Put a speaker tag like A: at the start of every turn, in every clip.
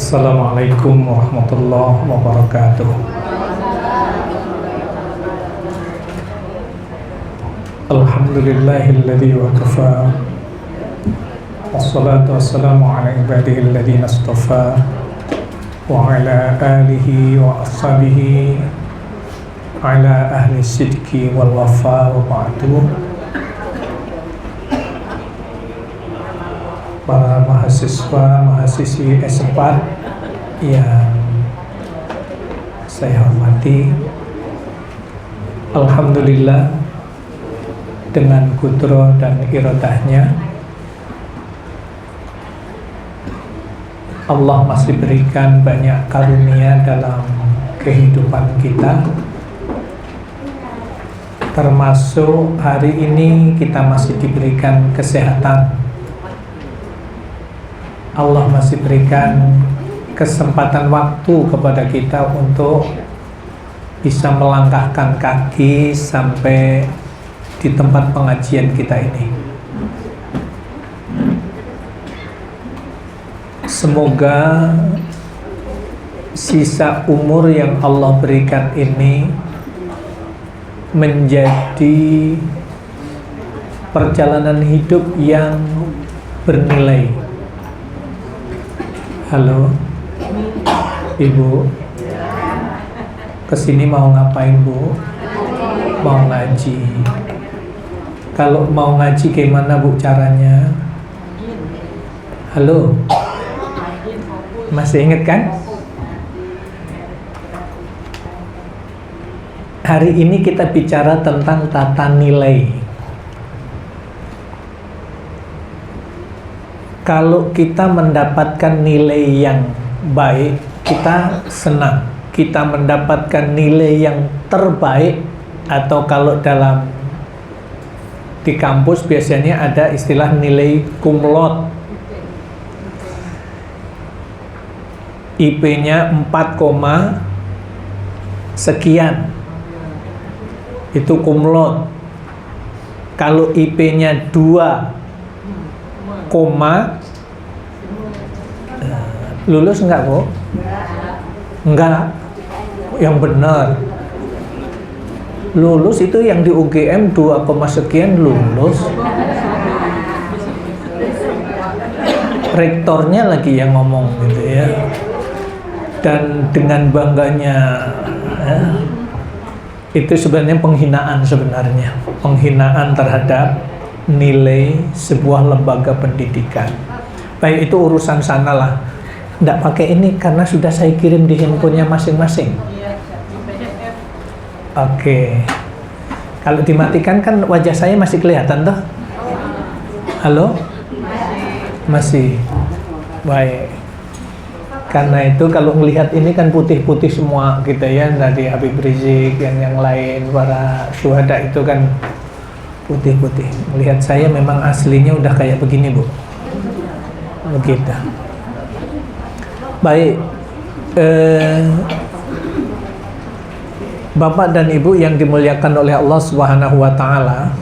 A: Assalamualaikum warahmatullahi wabarakatuh. Alhamdulillahilladzi wa kafa. Wassalatu wassalamu ala ibadihi alladhina astafa wa ala alihi wa ashabihi ala ahli sidqi wal wafa wa ba'du. Para mahasiswa, mahasiswi S4 yang saya hormati, alhamdulillah dengan kudro dan irodahnya Allah masih berikan banyak karunia dalam kehidupan kita, termasuk hari ini kita masih diberikan kesehatan. Allah masih berikan kesempatan waktu kepada kita untuk bisa melangkahkan kaki sampai di tempat pengajian kita ini. Semoga sisa umur yang Allah berikan ini menjadi perjalanan hidup yang bernilai. Halo, Ibu, kesini mau ngapain, Bu? Mau ngaji. Kalau mau ngaji gimana, Bu, caranya? Halo, masih ingat kan? Hari ini kita bicara tentang tata nilai. Kalau kita mendapatkan nilai yang baik, kita senang. Kita mendapatkan nilai yang terbaik, atau kalau di kampus biasanya ada istilah nilai cum laude. IP-nya 4, sekian. Itu cum laude. Kalau IP-nya 2, lulus enggak, Bu? Enggak. Yang benar. Lulus itu yang di UGM 2, sekian lulus. Rektornya lagi yang ngomong gitu ya. Dan dengan bangganya itu sebenarnya penghinaan sebenarnya. Penghinaan terhadap nilai sebuah lembaga pendidikan. Baik, itu urusan sana lah. Nggak pakai ini karena sudah saya kirim di handphonenya masing-masing. Oke. Kalau dimatikan kan wajah saya masih kelihatan toh? Halo? Masih. Baik. Karena itu kalau melihat ini kan putih-putih semua gitu ya, dari Habib Rizik dan yang lain, para syuhada itu kan putih-putih. Melihat saya memang aslinya udah kayak begini, Bu. Begitu. Baik. Bapak dan Ibu yang dimuliakan oleh Allah Subhanahu wa taala,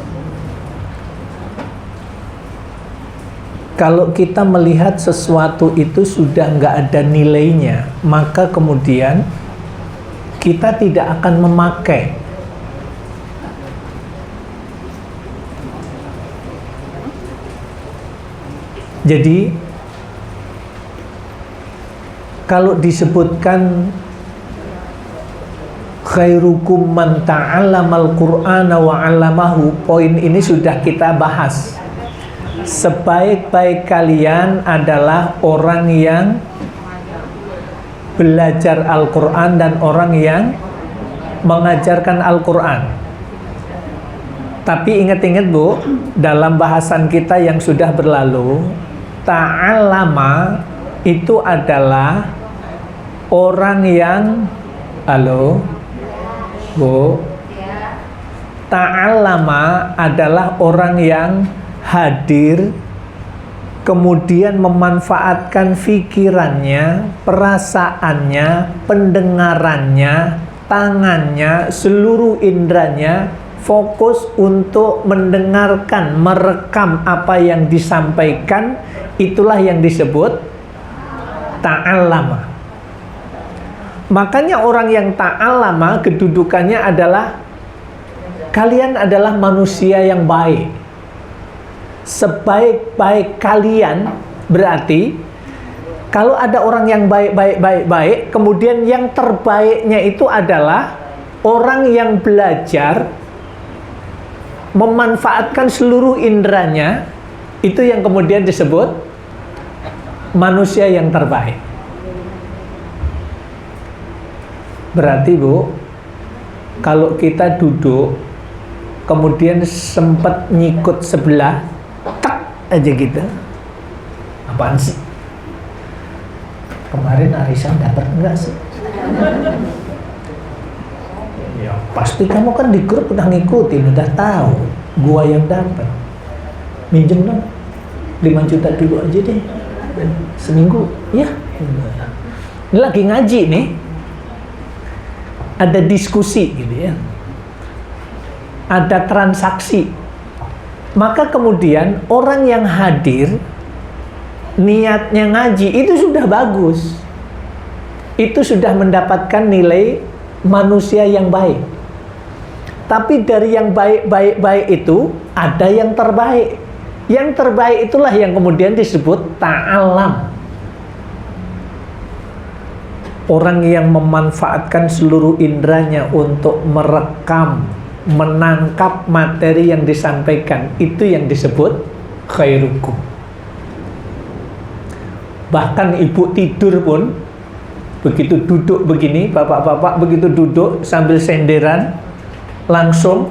A: kalau kita melihat sesuatu itu sudah nggak ada nilainya, maka kemudian kita tidak akan memakai. Jadi kalau disebutkan khairukum man ta'allamal Qur'ana wa 'allamahu, poin ini sudah kita bahas. Sebaik-baik kalian adalah orang yang belajar Al-Qur'an dan orang yang mengajarkan Al-Qur'an. Tapi ingat-ingat, Bu, dalam bahasan kita yang sudah berlalu, ta'allama itu adalah orang yang, halo, Bu, ta'allama adalah orang yang hadir, kemudian memanfaatkan pikirannya, perasaannya, pendengarannya, tangannya, seluruh indranya, fokus untuk mendengarkan, merekam apa yang disampaikan. Itulah yang disebut ta'allama. Makanya orang yang ta'allama kedudukannya adalah kalian adalah manusia yang baik. Sebaik-baik kalian berarti kalau ada orang yang baik, kemudian yang terbaiknya itu adalah orang yang belajar memanfaatkan seluruh inderanya, itu yang kemudian disebut manusia yang terbaik. Berarti Bu, kalau kita duduk kemudian sempat nyikut sebelah, tak aja gitu, apaan sih? Kemarin arisan dapat enggak sih? Ya pasti kamu kan di grup udah ngikutin, udah tahu gua yang dapat. Minjem dong 5 juta dulu aja deh, seminggu ya. Ini lagi ngaji nih, ada diskusi gitu ya, ada transaksi. Maka kemudian orang yang hadir niatnya ngaji itu sudah bagus, itu sudah mendapatkan nilai manusia yang baik. Tapi dari yang baik itu ada yang terbaik. Yang terbaik itulah yang kemudian disebut ta'alam. Orang yang memanfaatkan seluruh inderanya untuk merekam, menangkap materi yang disampaikan, itu yang disebut khairukum. Bahkan ibu tidur pun begitu duduk begini, bapak-bapak begitu duduk sambil senderan langsung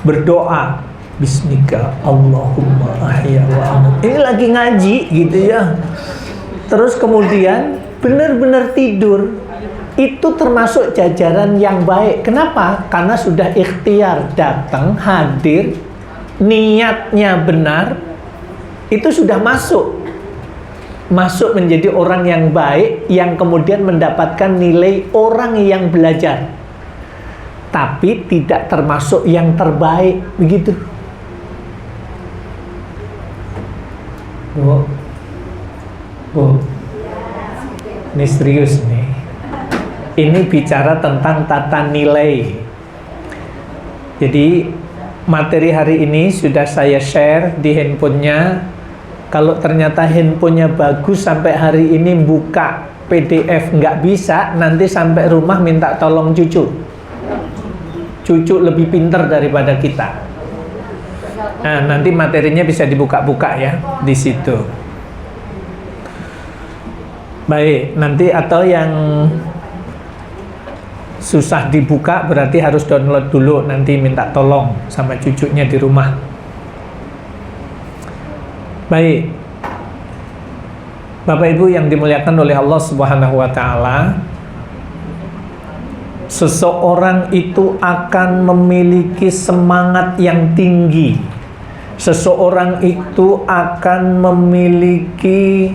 A: berdoa, bismika Allahumma ahya wa amut. Ini lagi ngaji gitu ya. Terus kemudian benar-benar tidur. Itu termasuk jajaran yang baik. Kenapa? Karena sudah ikhtiar datang, hadir, niatnya benar, itu sudah masuk menjadi orang yang baik, yang kemudian mendapatkan nilai orang yang belajar, tapi tidak termasuk yang terbaik, begitu. Bu, ini serius nih. Ini bicara tentang tata nilai. Jadi materi hari ini sudah saya share di handphonenya. Kalau ternyata handphonenya bagus sampai hari ini buka PDF nggak bisa, nanti sampai rumah minta tolong cucu. Cucu lebih pintar daripada kita. Nah, nanti materinya bisa dibuka-buka ya di situ. Baik, nanti atau yang susah dibuka berarti harus download dulu, nanti minta tolong sama cucunya di rumah. Baik, Bapak Ibu yang dimuliakan oleh Allah Subhanahu wa Ta'ala, seseorang itu akan memiliki semangat yang tinggi. Seseorang itu akan memiliki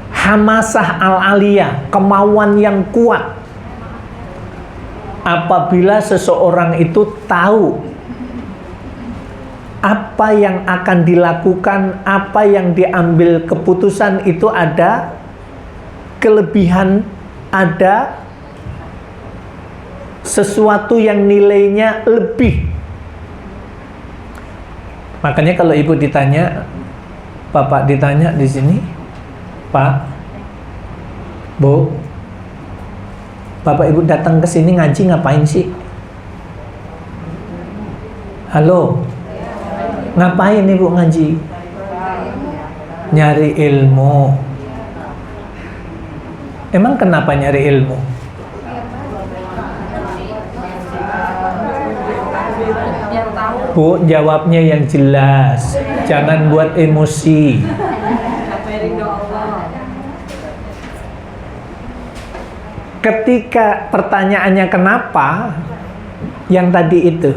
A: hamasah al-aliyah, kemauan yang kuat, apabila seseorang itu tahu apa yang akan dilakukan, apa yang diambil keputusan itu ada kelebihan, ada sesuatu yang nilainya lebih. Makanya kalau ibu ditanya, bapak ditanya di sini, Pak, Bu, bapak ibu datang ke sini ngaji ngapain sih? Halo, ngapain ibu ngaji? Nyari ilmu. Emang kenapa nyari ilmu? Bu, jawabnya yang jelas, jangan buat emosi. Ketika pertanyaannya kenapa, yang tadi itu,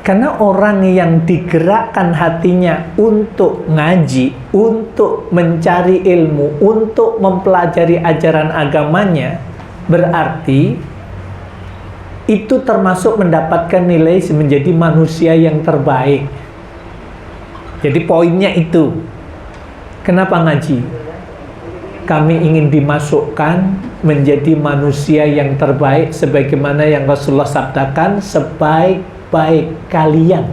A: karena orang yang digerakkan hatinya untuk ngaji, untuk mencari ilmu, untuk mempelajari ajaran agamanya, berarti itu termasuk mendapatkan nilai menjadi manusia yang terbaik. Jadi poinnya itu. Kenapa ngaji? kami ingin dimasukkan menjadi manusia yang terbaik sebagaimana yang Rasulullah sabdakan, sebaik-baik kalian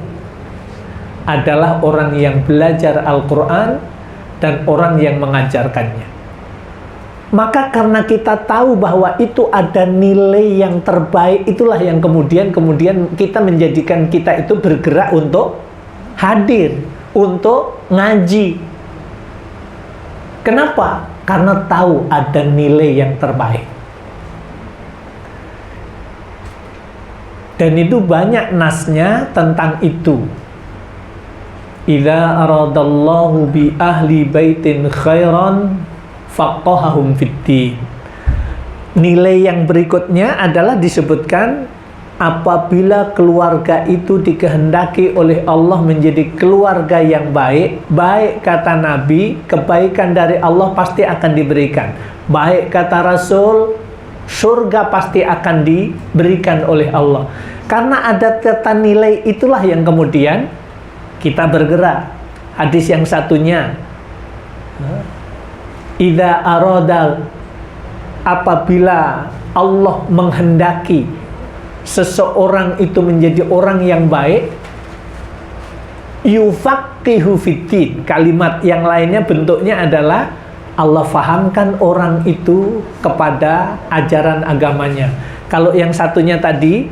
A: adalah orang yang belajar Al-Quran dan orang yang mengajarkannya. Maka karena kita tahu bahwa itu ada nilai yang terbaik, itulah yang kemudian kita menjadikan kita itu bergerak untuk hadir, untuk ngaji. Kenapa? Karena tahu ada nilai yang terbaik. Dan itu banyak nasnya tentang itu. Idza aradallahu bi ahli baitin khairan faqahahum fiddin. Nilai yang berikutnya adalah disebutkan apabila keluarga itu dikehendaki oleh Allah menjadi keluarga yang baik, baik kata Nabi, kebaikan dari Allah pasti akan diberikan. Baik kata Rasul, surga pasti akan diberikan oleh Allah. Karena ada tata nilai itulah yang kemudian kita bergerak. Hadis yang satunya, idza aradal, apabila Allah menghendaki seseorang itu menjadi orang yang baik, yufaqihu fiddin. Kalimat yang lainnya bentuknya adalah Allah fahamkan orang itu kepada ajaran agamanya. Kalau yang satunya tadi,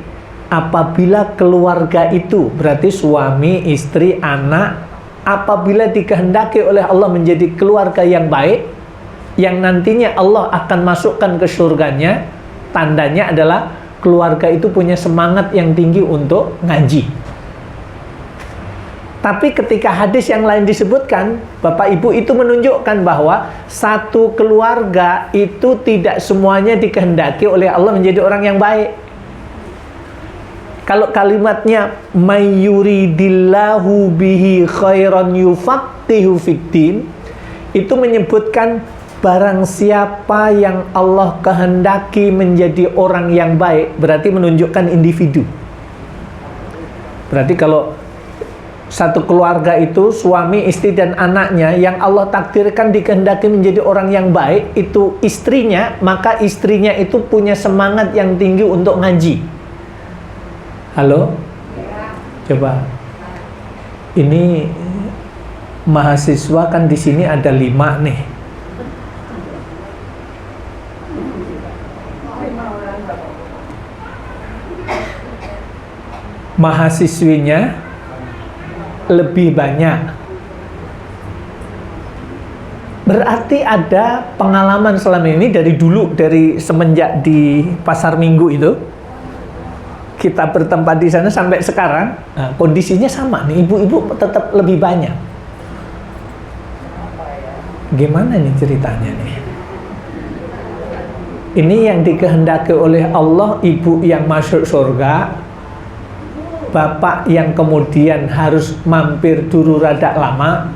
A: apabila keluarga itu berarti suami, istri, anak, apabila dikehendaki oleh Allah menjadi keluarga yang baik, yang nantinya Allah akan masukkan ke surganya, tandanya adalah keluarga itu punya semangat yang tinggi untuk ngaji. Tapi ketika hadis yang lain disebutkan, Bapak Ibu, itu menunjukkan bahwa satu keluarga itu tidak semuanya dikehendaki oleh Allah menjadi orang yang baik. Kalau kalimatnya mayyuridillahu bihi khairan yufaqihu fiddin, itu menyebutkan barang siapa yang Allah kehendaki menjadi orang yang baik, berarti menunjukkan individu. Berarti kalau satu keluarga itu suami, istri dan anaknya yang Allah takdirkan dikehendaki menjadi orang yang baik, itu istrinya, maka istrinya itu punya semangat yang tinggi untuk ngaji. Halo? Coba. Ini mahasiswa kan di sini ada 5 nih. Mahasiswinya lebih banyak. Berarti ada pengalaman selama ini dari dulu, dari semenjak di Pasar Minggu itu kita bertempat di sana sampai sekarang. Nah, kondisinya sama nih, ibu-ibu tetap lebih banyak. Gimana nih ceritanya nih? Ini yang dikehendaki oleh Allah, ibu yang masuk surga, bapak yang kemudian harus mampir dulu rada lama,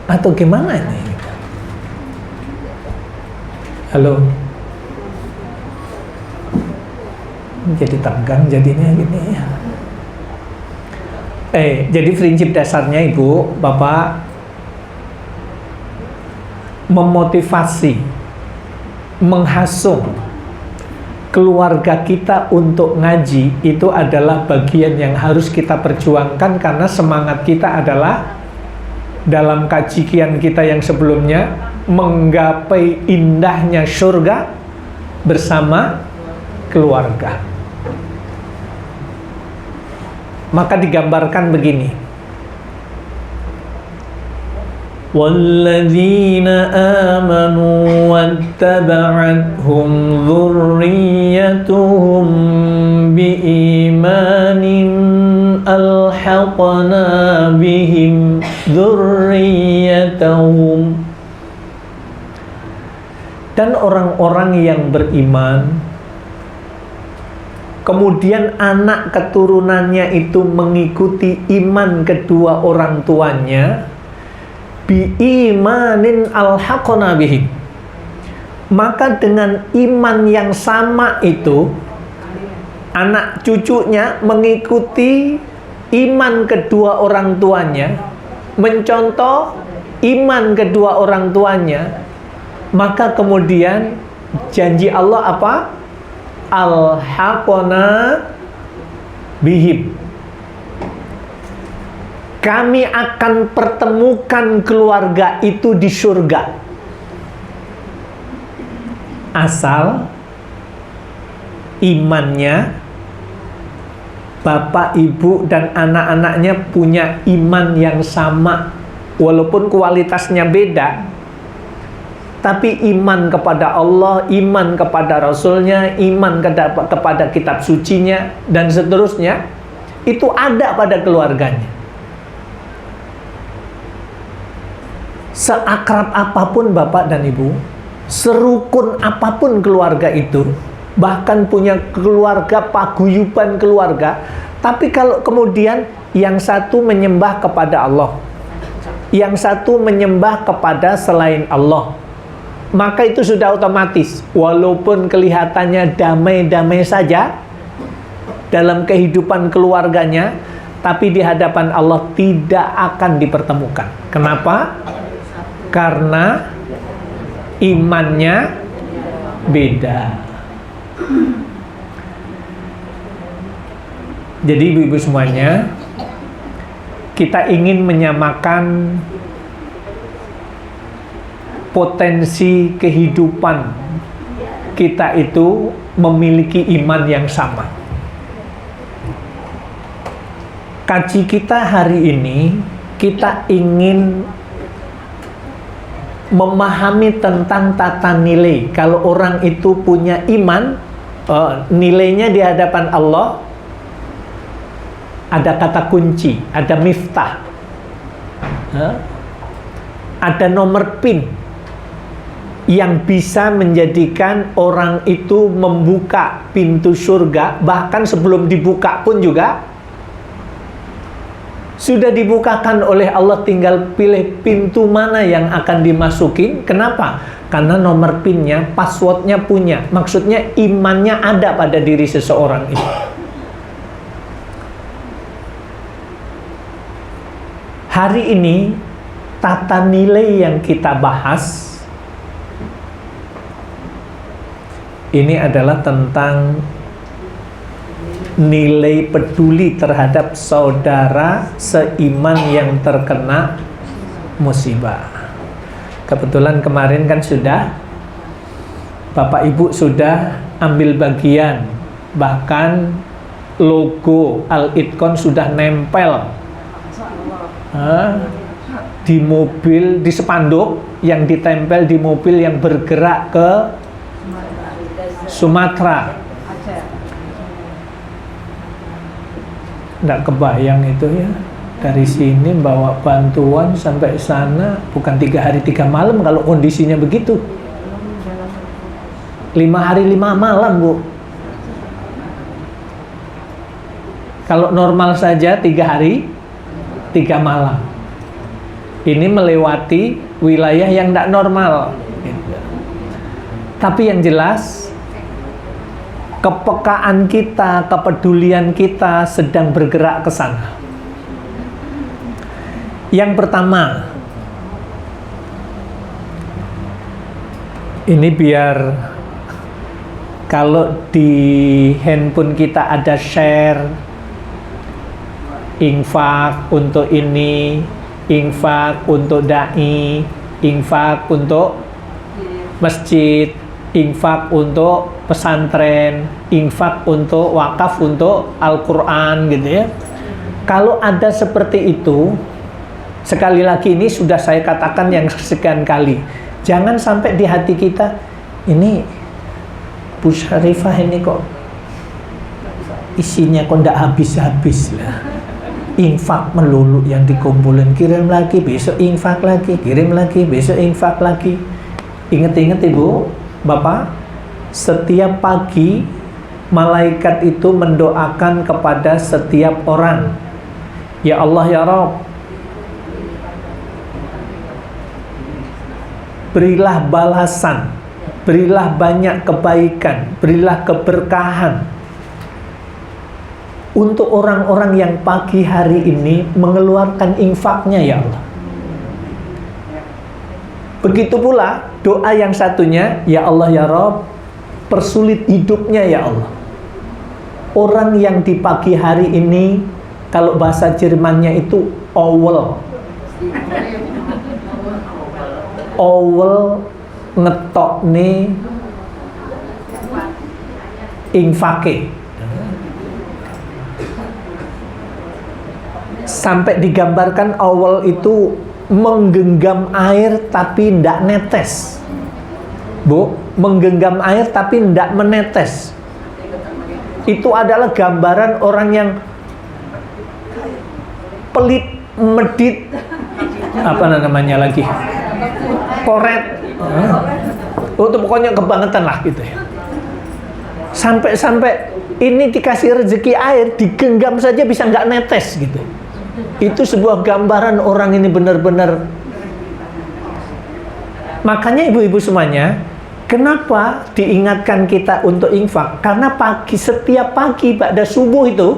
A: atau gimana nih? Halo? Jadi tegang jadinya gini ya. Jadi prinsip dasarnya Ibu, Bapak, memotivasi, menghasung keluarga kita untuk ngaji itu adalah bagian yang harus kita perjuangkan, karena semangat kita adalah dalam kajian kita yang sebelumnya menggapai indahnya surga bersama keluarga. Maka digambarkan begini, walladzina amanu wattaba'athum dzurriyyatuhum biimanin alhaqna bihim dzurriyyatahum. Dan orang-orang yang beriman, kemudian anak keturunannya itu mengikuti iman kedua orang tuanya, biimanin alhaqna bihim, maka dengan iman yang sama itu anak cucunya mengikuti iman kedua orang tuanya, mencontoh iman kedua orang tuanya, maka kemudian janji Allah apa? Alhaqona bihim. Kami akan pertemukan keluarga itu di surga. Asal imannya, bapak, ibu, dan anak-anaknya punya iman yang sama. Walaupun kualitasnya beda, tapi iman kepada Allah, iman kepada Rasulnya, iman kepada kitab sucinya, dan seterusnya, itu ada pada keluarganya. Seakrab apapun bapak dan ibu, serukun apapun keluarga itu, bahkan punya keluarga, paguyuban keluarga, tapi kalau kemudian yang satu menyembah kepada Allah, yang satu menyembah kepada selain Allah, maka itu sudah otomatis, walaupun kelihatannya damai-damai saja dalam kehidupan keluarganya, tapi di hadapan Allah tidak akan dipertemukan. Kenapa? Karena imannya beda. Jadi ibu-ibu semuanya, kita ingin menyamakan potensi kehidupan kita itu memiliki iman yang sama. Kaji kita hari ini, kita ingin memahami tentang tata nilai. Kalau orang itu punya iman, nilainya di hadapan Allah ada kata kunci, ada miftah, ada nomor PIN yang bisa menjadikan orang itu membuka pintu surga. Bahkan sebelum dibuka pun juga sudah dibukakan oleh Allah, tinggal pilih pintu mana yang akan dimasukin. Kenapa? Karena nomor PIN-nya, password-nya punya. Maksudnya imannya ada pada diri seseorang itu. Hari ini tata nilai yang kita bahas ini adalah tentang nilai peduli terhadap saudara seiman yang terkena musibah. Kebetulan kemarin kan sudah Bapak Ibu sudah ambil bagian, bahkan logo Al-Itqon sudah nempel di mobil, di spanduk yang ditempel di mobil yang bergerak ke Sumatera. Nggak kebayang itu ya, dari sini bawa bantuan sampai sana bukan 3 hari 3 malam kalau kondisinya begitu. 5 hari 5 malam Bu. Kalau normal saja 3 hari 3 malam. Ini melewati wilayah yang nggak normal. Tapi yang jelas kepekaan kita, kepedulian kita sedang bergerak ke sana. Yang pertama, ini biar kalau di handphone kita ada share, infak untuk ini, infak untuk dai, infak untuk masjid, infak untuk pesantren, infak untuk wakaf untuk Al-Quran gitu ya. Kalau ada seperti itu, sekali lagi ini sudah saya katakan yang sekian kali, jangan sampai di hati kita ini Bu Syarifah ini kok isinya kok ndak habis-habis lah, infak melulu yang dikumpulin, kirim lagi besok infak lagi, kirim lagi besok infak lagi. Ingat-ingat Ibu Bapak, setiap pagi malaikat itu mendoakan kepada setiap orang, ya Allah ya Rabb, berilah balasan, berilah banyak kebaikan, berilah keberkahan untuk orang-orang yang pagi hari ini mengeluarkan infaknya ya Allah. Begitu pula doa yang satunya, ya Allah ya Rabb, persulit hidupnya ya Allah. Orang yang di pagi hari ini, kalau bahasa Jermannya itu Owel ngetok nih infake, sampai digambarkan Owel itu menggenggam air tapi tidak netes. Bu, menggenggam air tapi tidak menetes. Itu adalah gambaran orang yang pelit, medit, apa namanya lagi, koret. Oh, itu pokoknya kebangetan lah gitu ya. Sampai ini dikasih rezeki air, digenggam saja bisa nggak netes gitu. Itu sebuah gambaran orang ini benar-benar. Makanya ibu-ibu semuanya, kenapa diingatkan kita untuk infak? Karena setiap pagi pada subuh itu,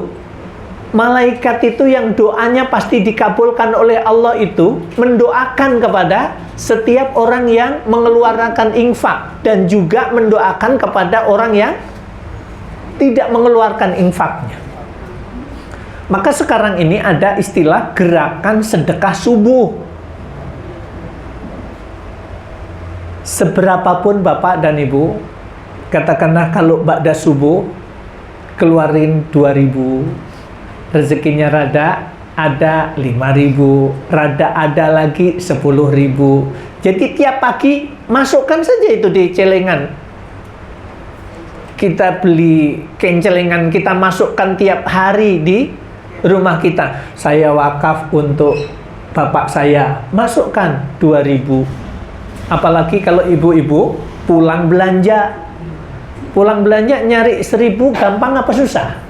A: malaikat itu yang doanya pasti dikabulkan oleh Allah itu mendoakan kepada setiap orang yang mengeluarkan infak, dan juga mendoakan kepada orang yang tidak mengeluarkan infaknya. Maka sekarang ini ada istilah gerakan sedekah subuh. Seberapapun Bapak dan Ibu, katakanlah kalau ba'da subuh keluarin 2.000, rezekinya rada ada 5.000, rada ada lagi 10.000. Jadi tiap pagi masukkan saja itu di celengan. Kita beli kencelengan, kita masukkan tiap hari di rumah kita. Saya wakaf untuk bapak saya, masukkan 2.000. Apalagi kalau ibu-ibu pulang belanja nyari 1.000 gampang apa susah?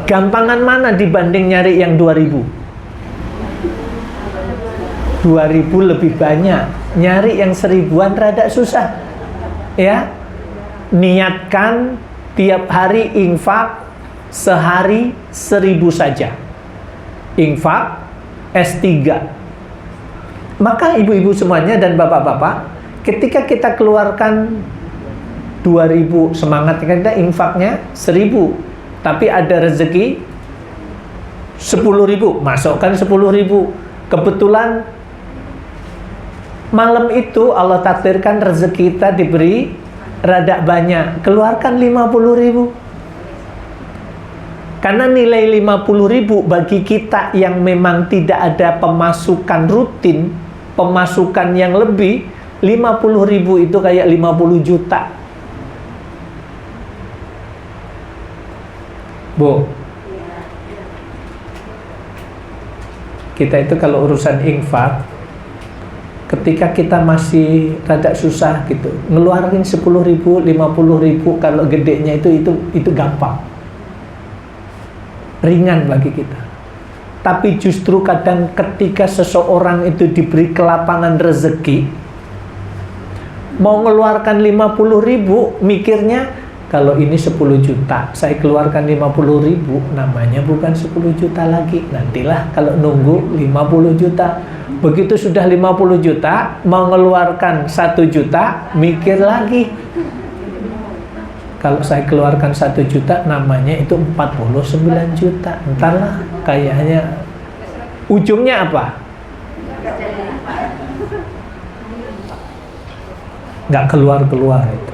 A: Gampangan mana dibanding nyari yang 2.000? 2.000 lebih banyak, nyari yang 1.000-an rada susah. Ya, niatkan tiap hari infak sehari 1.000 saja. Infak S3. Maka ibu-ibu semuanya dan bapak-bapak, ketika kita keluarkan 2.000, semangat kita infaknya 1.000, tapi ada rezeki 10.000, masukkan 10.000. Kebetulan malam itu Allah takdirkan rezeki kita diberi rada banyak, keluarkan 50.000. Karena nilai 50.000 bagi kita yang memang tidak ada pemasukan rutin, pemasukan yang lebih, 50.000 itu kayak 50 juta. Bu, kita itu kalau urusan infak, ketika kita masih rada susah gitu, ngeluarin 10.000, 50.000, kalau gedenya itu gampang, ringan bagi kita. Tapi justru kadang ketika seseorang itu diberi kelapangan rezeki, mau ngeluarkan 50.000, mikirnya kalau ini 10 juta, saya keluarkan 50.000, namanya bukan 10 juta lagi. Nantilah kalau nunggu 50 juta. Begitu sudah 50 juta, mau ngeluarkan 1 juta, mikir lagi. Kalau saya keluarkan 1 juta, namanya itu 49 juta. Entarlah, kayaknya ujungnya apa? Nggak keluar-keluar itu.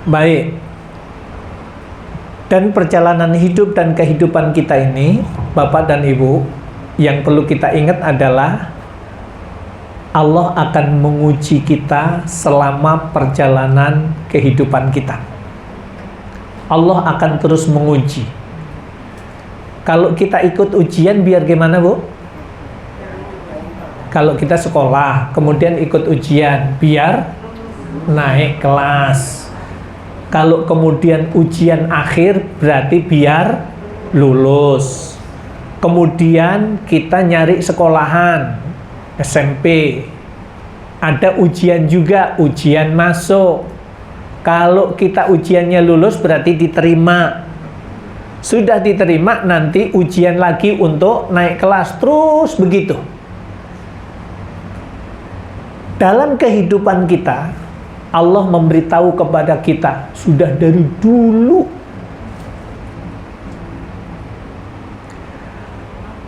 A: Baik. Dan perjalanan hidup dan kehidupan kita ini, Bapak dan Ibu, yang perlu kita ingat adalah Allah akan menguji kita selama perjalanan kehidupan kita. Allah akan terus menguji. Kalau kita ikut ujian biar gimana, Bu? Kalau kita sekolah, kemudian ikut ujian biar naik kelas. Kalau kemudian ujian akhir berarti biar lulus. Kemudian kita nyari sekolahan SMP, ada ujian juga, ujian masuk. Kalau kita ujiannya lulus berarti diterima. Sudah diterima, nanti ujian lagi untuk naik kelas, terus begitu. Dalam kehidupan kita, Allah memberitahu kepada kita sudah dari dulu.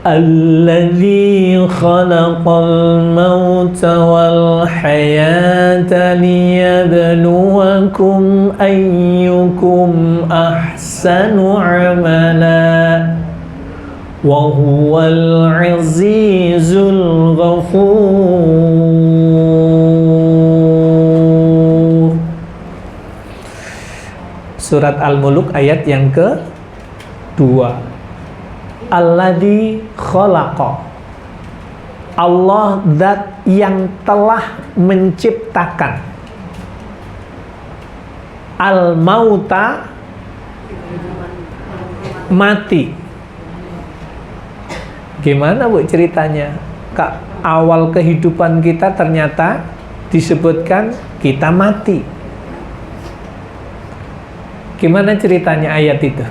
A: Alladzi khalaqal mauta wal hayata liyabluwakum ayyukum ahsanu amala wa huwal azizul ghafur. Surat Al-Muluk ayat yang ke-2. Alladzi khalaqa, Allah zat yang telah menciptakan, al-mauta, mati. Gimana Bu ceritanya? Kak, awal kehidupan kita ternyata disebutkan kita mati. Gimana ceritanya ayat itu?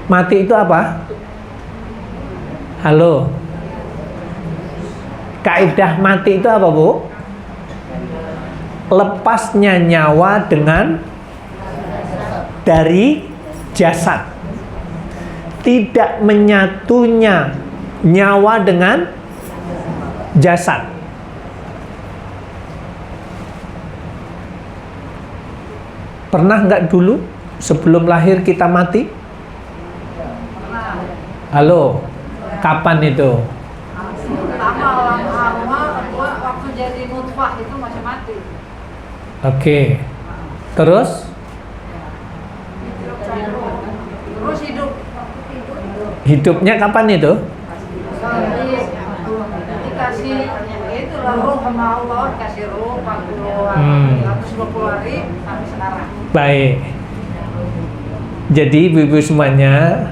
A: Mati itu apa? Halo. Kaidah mati itu apa, Bu? Lepasnya nyawa dari jasad. Tidak menyatunya nyawa dengan jasad. Pernah nggak dulu sebelum lahir kita mati? Halo. Kapan itu?
B: Waktu jadi nutfah itu masih mati.
A: Oke. Terus
B: hidup.
A: Hidupnya kapan itu?
B: Dikasih itulah ruh sama Allah, kasih ruh 120 hari sampai sekarang.
A: Baik. Jadi ibu-ibu semuanya,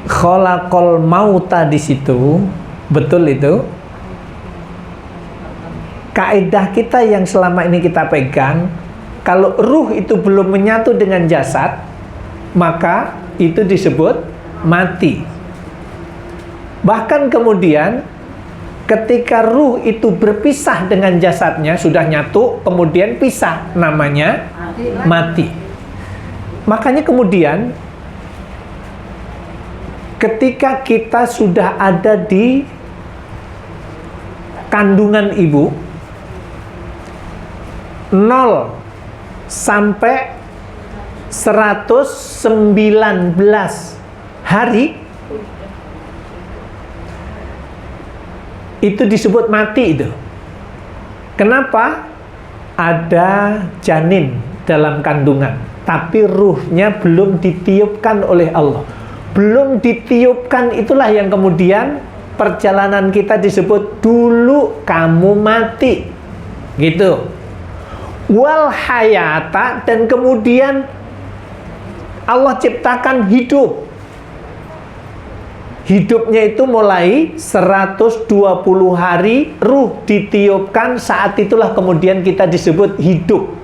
A: khalaqal mauta di situ, betul itu. Kaidah kita yang selama ini kita pegang, kalau ruh itu belum menyatu dengan jasad, maka itu disebut mati. Bahkan kemudian ketika ruh itu berpisah dengan jasadnya, sudah nyatu, kemudian pisah, namanya mati. Makanya kemudian ketika kita sudah ada di kandungan ibu, 0 sampai 119 hari, itu disebut mati itu. Kenapa? Ada janin dalam kandungan, tapi ruhnya belum ditiupkan oleh Allah. Belum ditiupkan, itulah yang kemudian perjalanan kita disebut dulu kamu mati, gitu. Wal hayata, dan kemudian Allah ciptakan hidup. Hidupnya itu mulai 120 hari ruh ditiupkan, saat itulah kemudian kita disebut hidup.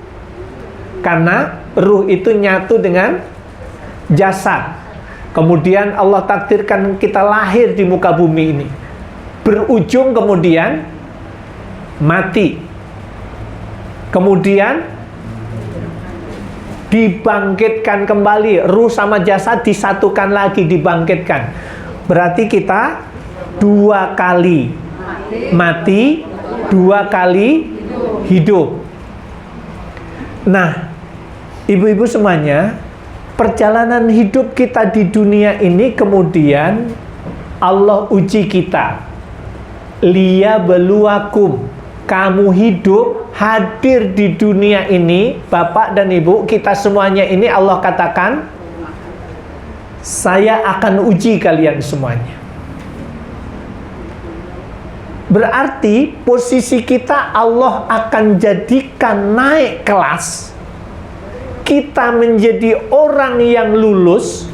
A: Karena ruh itu nyatu dengan jasad. Kemudian Allah takdirkan kita lahir di muka bumi ini. Berujung kemudian mati. Kemudian dibangkitkan kembali, ruh sama jasad disatukan lagi, dibangkitkan. Berarti kita 2 kali mati, 2 kali hidup. Nah, ibu-ibu semuanya, perjalanan hidup kita di dunia ini kemudian Allah uji kita. Liyabluwakum, kamu hidup, hadir di dunia ini, Bapak dan Ibu, kita semuanya ini Allah katakan, saya akan uji kalian semuanya. Berarti posisi kita Allah akan jadikan naik kelas. Kita menjadi orang yang lulus,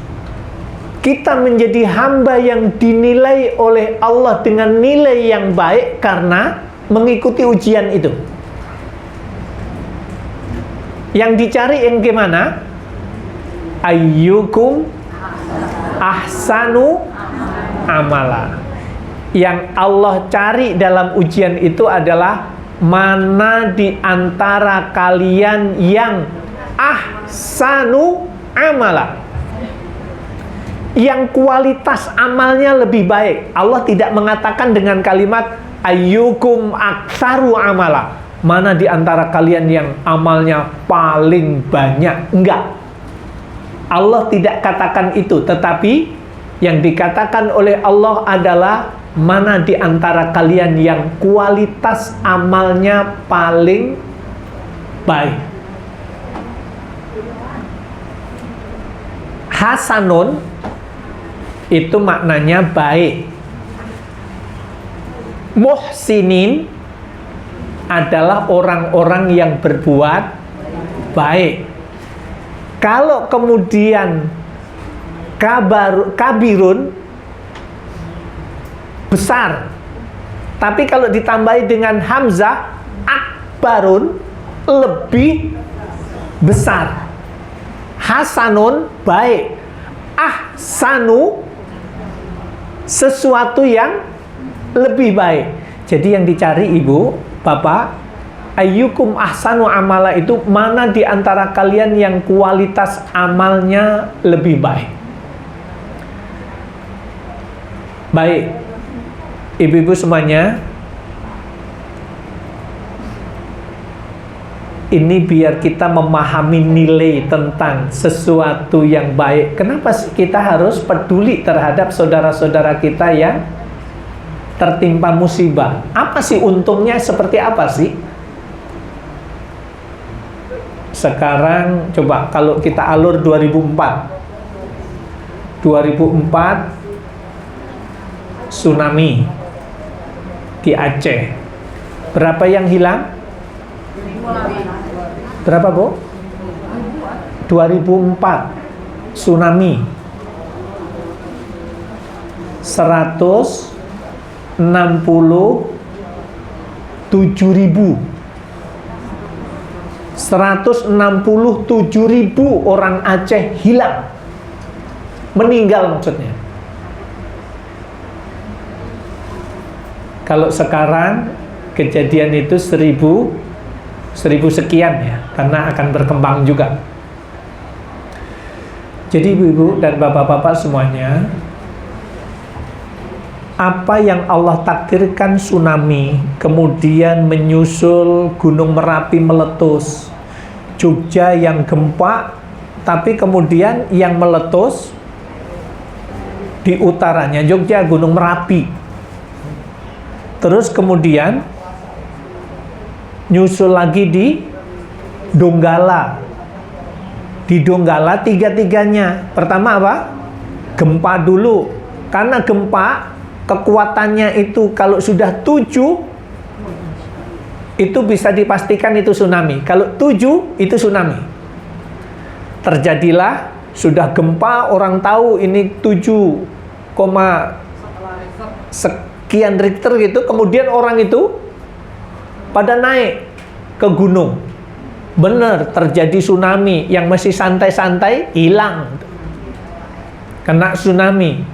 A: kita menjadi hamba yang dinilai oleh Allah dengan nilai yang baik karena mengikuti ujian itu. Yang dicari yang gimana? ayyukum ahsanu amala. Yang Allah cari dalam ujian itu adalah mana di antara kalian yang ahsanu amala, yang kualitas amalnya lebih baik. Allah tidak mengatakan dengan kalimat ayyukum aktsaru amala, mana di antara kalian yang amalnya paling banyak. Enggak, Allah tidak katakan itu. Tetapi yang dikatakan oleh Allah adalah mana di antara kalian yang kualitas amalnya paling baik. Hasanun itu maknanya baik. Muhsinin adalah orang-orang yang berbuat baik. Kalau kemudian kabirun, besar, tapi kalau ditambahi dengan hamzah, akbarun, lebih besar. Hasanun, baik. Ahsanu, sesuatu yang lebih baik. Jadi yang dicari ibu, bapak, ayyukum ahsanu amala itu mana di antara kalian yang kualitas amalnya lebih baik. Baik, ibu-ibu semuanya, ini biar kita memahami nilai tentang sesuatu yang baik. Kenapa sih kita harus peduli terhadap saudara-saudara kita yang tertimpa musibah? Apa sih untungnya, seperti apa sih? Sekarang coba kalau kita alur 2004 tsunami di Aceh. Berapa yang hilang? Berapa, Bu? 2004 tsunami 167.000 orang Aceh hilang, meninggal maksudnya. Kalau sekarang kejadian itu 1000 sekian ya, karena akan berkembang juga. Jadi ibu-ibu dan bapak-bapak semuanya, apa yang Allah takdirkan tsunami, kemudian menyusul Gunung Merapi meletus, Jogja yang gempa, tapi kemudian yang meletus di utaranya Jogja, Gunung Merapi. Terus kemudian nyusul lagi di Donggala. Di Donggala tiga-tiganya. Pertama apa? Gempa dulu. Karena gempa kekuatannya itu kalau sudah 7 itu bisa dipastikan itu tsunami. Kalau 7 itu tsunami. Terjadilah, sudah gempa, orang tahu ini 7, sekian Richter gitu. Kemudian orang itu pada naik ke gunung. Benar, terjadi tsunami. Yang masih santai-santai hilang, kena tsunami.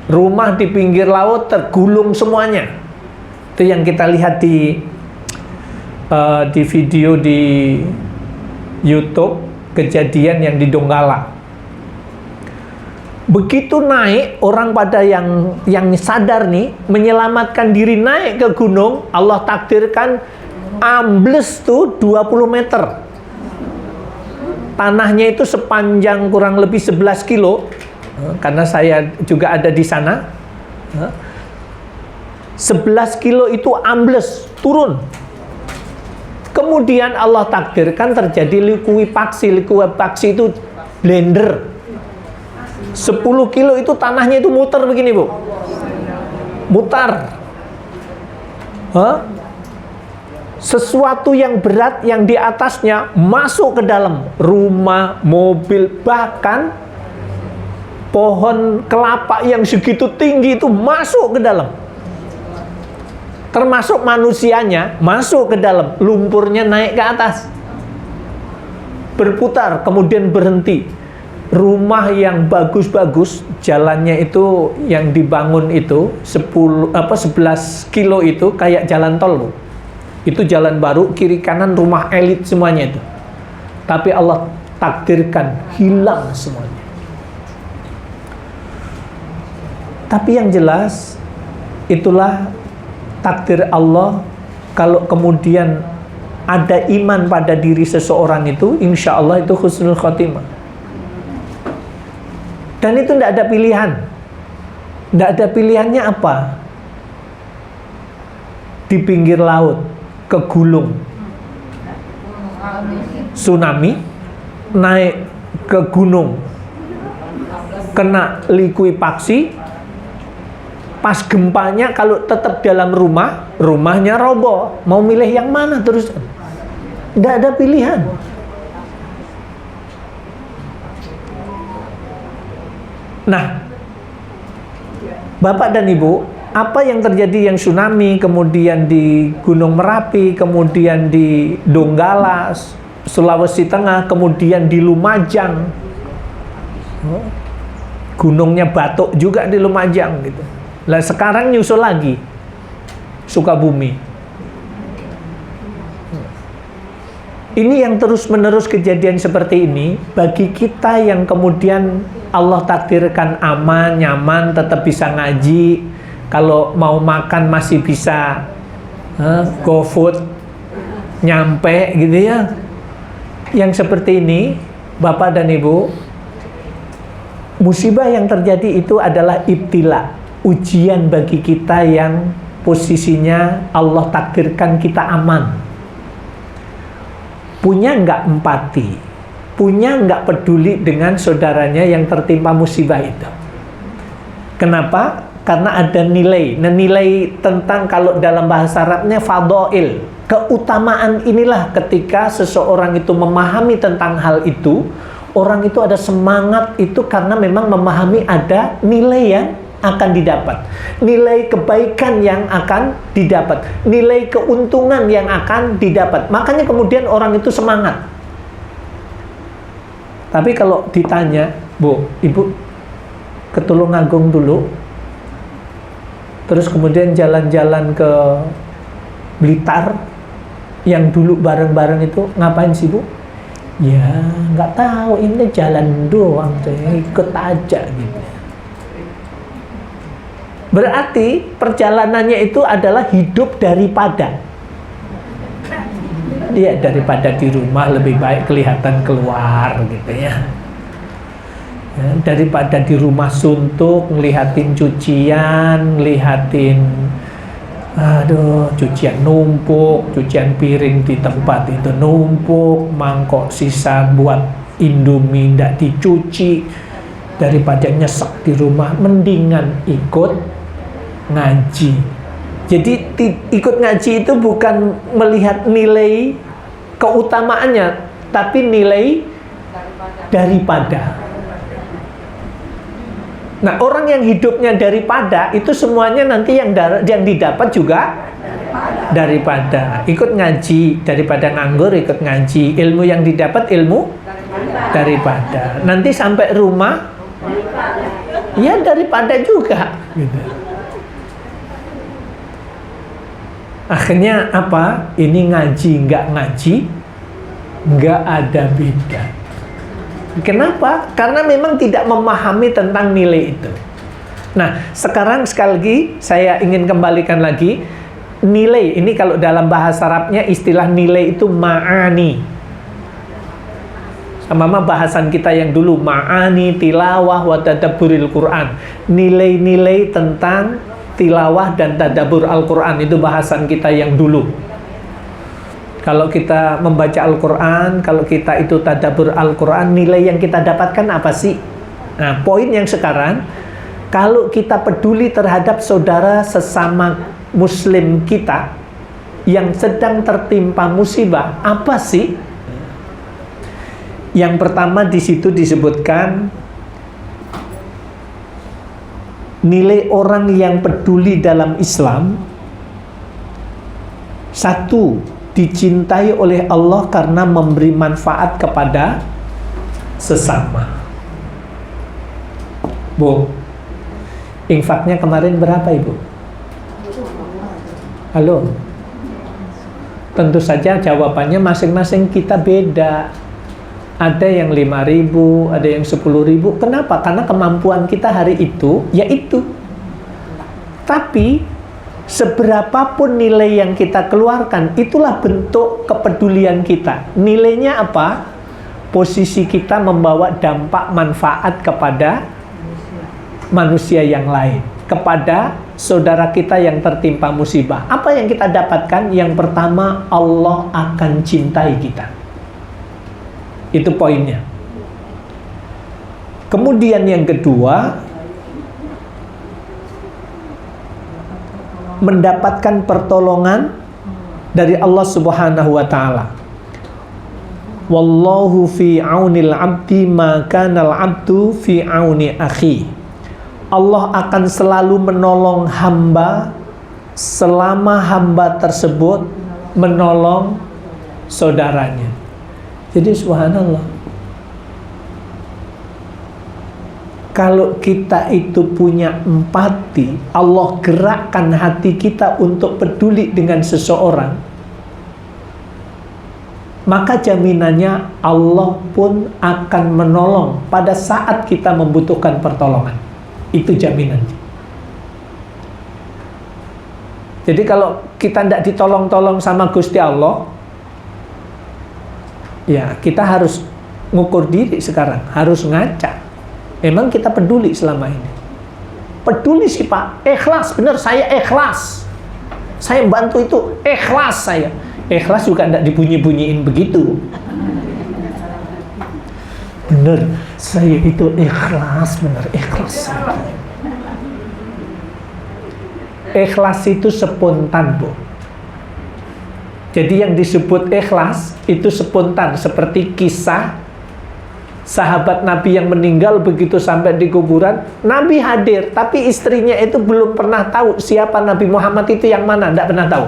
A: Rumah di pinggir laut tergulung semuanya. Itu yang kita lihat di video di YouTube, kejadian yang di Donggala. Begitu naik, orang pada yang sadar nih, menyelamatkan diri naik ke gunung, Allah takdirkan ambles tuh 20 meter. Tanahnya itu sepanjang kurang lebih 11 kilo, karena saya juga ada di sana. 11 kilo itu ambles, turun. Kemudian Allah takdirkan terjadi likuifaksi. Likuifaksi itu blender. 10 kilo itu tanahnya itu muter begini, Bu. Mutar. Sesuatu yang berat yang di atasnya masuk ke dalam rumah, mobil, bahkan pohon kelapa yang segitu tinggi itu masuk ke dalam. Termasuk manusianya masuk ke dalam, lumpurnya naik ke atas. Berputar, kemudian berhenti. rumah yang bagus-bagus, jalannya itu yang dibangun itu 11 kilo itu kayak jalan tol, Bu. Itu jalan baru, kiri kanan rumah elit semuanya itu. Tapi Allah takdirkan hilang semuanya. Tapi yang jelas itulah takdir Allah. Kalau kemudian ada iman pada diri seseorang itu, insya Allah itu husnul khotimah. Dan itu tidak ada pilihan. Tidak ada pilihannya apa? Di pinggir laut, kegulung, tsunami, naik ke gunung, kena likuifaksi, pas gempanya kalau tetap dalam rumah, rumahnya roboh. Mau milih yang mana terus? Tidak ada pilihan. Nah, Bapak dan Ibu, apa yang terjadi yang tsunami, kemudian di Gunung Merapi, kemudian di Donggala, Sulawesi Tengah, kemudian di Lumajang, gunungnya Batok juga di Lumajang gitu. Lah sekarang nyusul lagi Sukabumi. Ini yang terus-menerus kejadian seperti ini, bagi kita yang kemudian Allah takdirkan aman, nyaman, tetap bisa ngaji, kalau mau makan masih bisa GoFood, nyampe gitu ya. Yang seperti ini, Bapak dan Ibu, musibah yang terjadi itu adalah ibtila, ujian bagi kita yang posisinya Allah takdirkan kita aman. Punya nggak empati, punya nggak peduli dengan saudaranya yang tertimpa musibah itu. Kenapa? Karena ada nilai. Nah, nilai tentang, kalau dalam bahasa Arabnya fadail, keutamaan inilah ketika seseorang itu memahami tentang hal itu, orang itu ada semangat itu karena memang memahami ada nilai yang akan didapat, nilai kebaikan yang akan didapat, nilai keuntungan yang akan didapat. Makanya kemudian orang itu semangat. Tapi kalau ditanya, Bu, Ibu ke Tulungagung dulu, terus kemudian jalan-jalan ke Blitar, yang dulu bareng-bareng itu ngapain sih, Bu? Ya nggak tahu, ini jalan doang, saya ikut aja gitu. Berarti perjalanannya itu adalah hidup daripada. Ya, daripada di rumah lebih baik kelihatan keluar gitu ya. Ya, daripada di rumah suntuk, ngelihatin cucian, ngelihatin cucian numpuk, cucian piring di tempat itu numpuk, mangkok sisa buat Indomie ndak dicuci. Daripada nyesek di rumah, mendingan ikut ngaji. Jadi ikut ngaji itu bukan melihat nilai keutamaannya, tapi nilai daripada. Nah, orang yang hidupnya daripada itu semuanya nanti yang didapat juga daripada. Ikut ngaji, daripada nganggur ikut ngaji. Ilmu yang didapat ilmu daripada. Nanti sampai rumah ya daripada juga gitu. Akhirnya apa? Ini ngaji, nggak ngaji, nggak ada beda. Kenapa? Karena memang tidak memahami tentang nilai itu. Nah, sekarang sekali lagi saya ingin kembalikan lagi. Nilai, ini kalau dalam bahasa Arabnya istilah nilai itu ma'ani. Sama bahasan kita yang dulu, ma'ani, tilawah, wa tadabburil Quran. Nilai-nilai tentang tilawah dan tadabbur Al-Quran, itu bahasan kita yang dulu. Kalau kita membaca Al-Quran, kalau kita itu tadabbur Al-Quran, nilai yang kita dapatkan apa sih? Nah, poin yang sekarang, kalau kita peduli terhadap saudara sesama muslim kita yang sedang tertimpa musibah, apa sih? Yang pertama di situ disebutkan nilai orang yang peduli dalam Islam. Satu, dicintai oleh Allah karena memberi manfaat kepada sesama. Bu, infaknya kemarin berapa Ibu? Halo? Tentu saja jawabannya masing-masing kita beda. Ada yang 5.000, ada yang 10.000. Kenapa? Karena kemampuan kita hari itu, yaitu. Tapi, seberapapun nilai yang kita keluarkan, itulah bentuk kepedulian kita. Nilainya apa? Posisi kita membawa dampak manfaat kepada manusia yang lain, kepada saudara kita yang tertimpa musibah. Apa yang kita dapatkan? Yang pertama, Allah akan cintai kita. Itu poinnya. Kemudian yang kedua, mendapatkan pertolongan dari Allah Subhanahu wa taala. Wallahu fi aunil abdi ma kanal abdu fi auni akhi. Allah akan selalu menolong hamba selama hamba tersebut menolong saudaranya. Jadi subhanallah, kalau kita itu punya empati, Allah gerakkan hati kita untuk peduli dengan seseorang, maka jaminannya Allah pun akan menolong pada saat kita membutuhkan pertolongan. Itu jaminannya. Jadi kalau kita tidak ditolong-tolong sama Gusti Allah, ya kita harus ngukur diri sekarang, harus ngaca. Emang kita peduli selama ini? Peduli sih Pak, ikhlas, benar saya ikhlas. Saya bantu itu, ikhlas saya. Ikhlas juga tidak dibunyi-bunyiin begitu. Benar, saya itu ikhlas, benar ikhlas. Ikhlas itu spontan, Bu. Jadi yang disebut ikhlas itu spontan, seperti kisah sahabat Nabi yang meninggal begitu sampai di kuburan, Nabi hadir, tapi istrinya itu belum pernah tahu siapa Nabi Muhammad itu yang mana, tidak pernah tahu.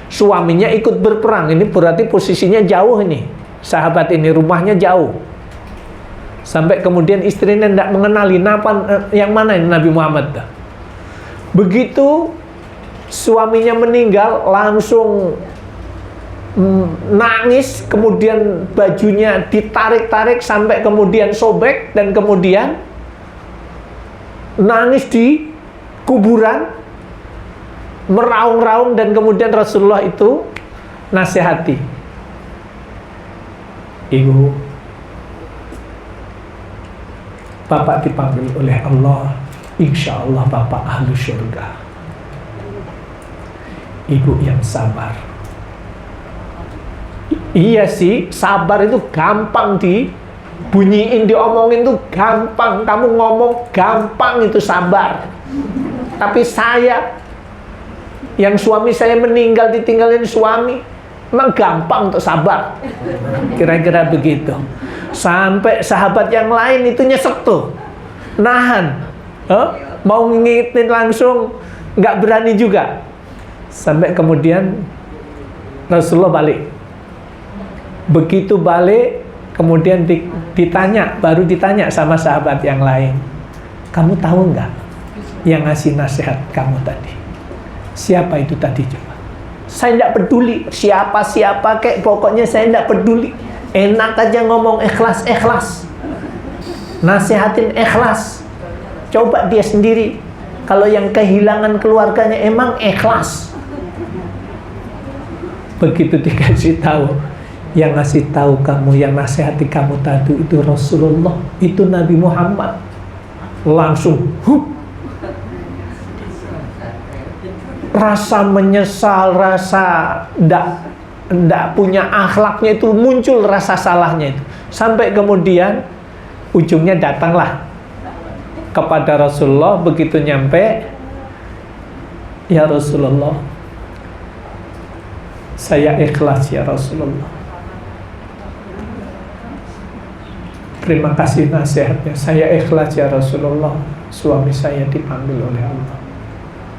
A: Suaminya ikut berperang, ini berarti posisinya jauh ini. Sahabat ini rumahnya jauh. Sampai kemudian istrinya tidak mengenali yang mana ini Nabi Muhammad. Begitu suaminya meninggal, langsung nangis, kemudian bajunya ditarik-tarik sampai kemudian sobek, dan kemudian nangis di kuburan, meraung-raung, dan kemudian Rasulullah itu nasihati, Ibu, Bapak dipanggil oleh Allah, insya Allah Bapak ahlu syurga. Ibu yang sabar. Iya sih, sabar itu gampang dibunyiin, diomongin itu gampang. Kamu ngomong gampang itu sabar. Tapi saya, yang suami saya meninggal ditinggalin suami, emang gampang untuk sabar. Kira-kira begitu. Sampai sahabat yang lain itu nyesek tuh, nahan, mau ngingetin langsung nggak berani juga. Sampai kemudian Rasulullah balik. Begitu balik, kemudian baru ditanya sama sahabat yang lain, kamu tahu nggak yang ngasih nasihat kamu tadi? Siapa itu tadi coba? Saya tidak peduli siapa kek, pokoknya saya tidak peduli. Enak aja ngomong ikhlas. Nasihatin ikhlas. Coba dia sendiri. Kalau yang kehilangan keluarganya emang ikhlas. Begitu dikasih tahu, yang ngasih tahu kamu, yang nasihati kamu tadi itu Rasulullah, itu Nabi Muhammad. Langsung rasa menyesal, rasa ndak punya akhlaknya itu muncul, rasa salahnya itu. Sampai kemudian ujungnya datanglah kepada Rasulullah. Begitu nyampe, ya Rasulullah, saya ikhlas ya Rasulullah. Terima kasih nasihatnya. Saya ikhlas ya Rasulullah. Suami saya dipanggil oleh Allah.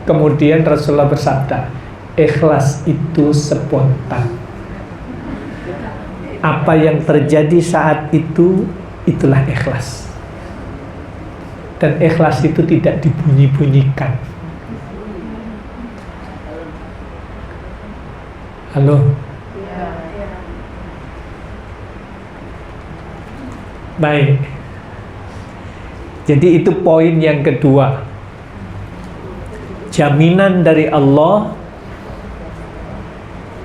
A: Kemudian Rasulullah bersabda, ikhlas itu spontan. Apa yang terjadi saat itu, itulah ikhlas. Dan ikhlas itu tidak dibunyi-bunyikan. Halo? Baik. Jadi itu poin yang kedua. Jaminan dari Allah,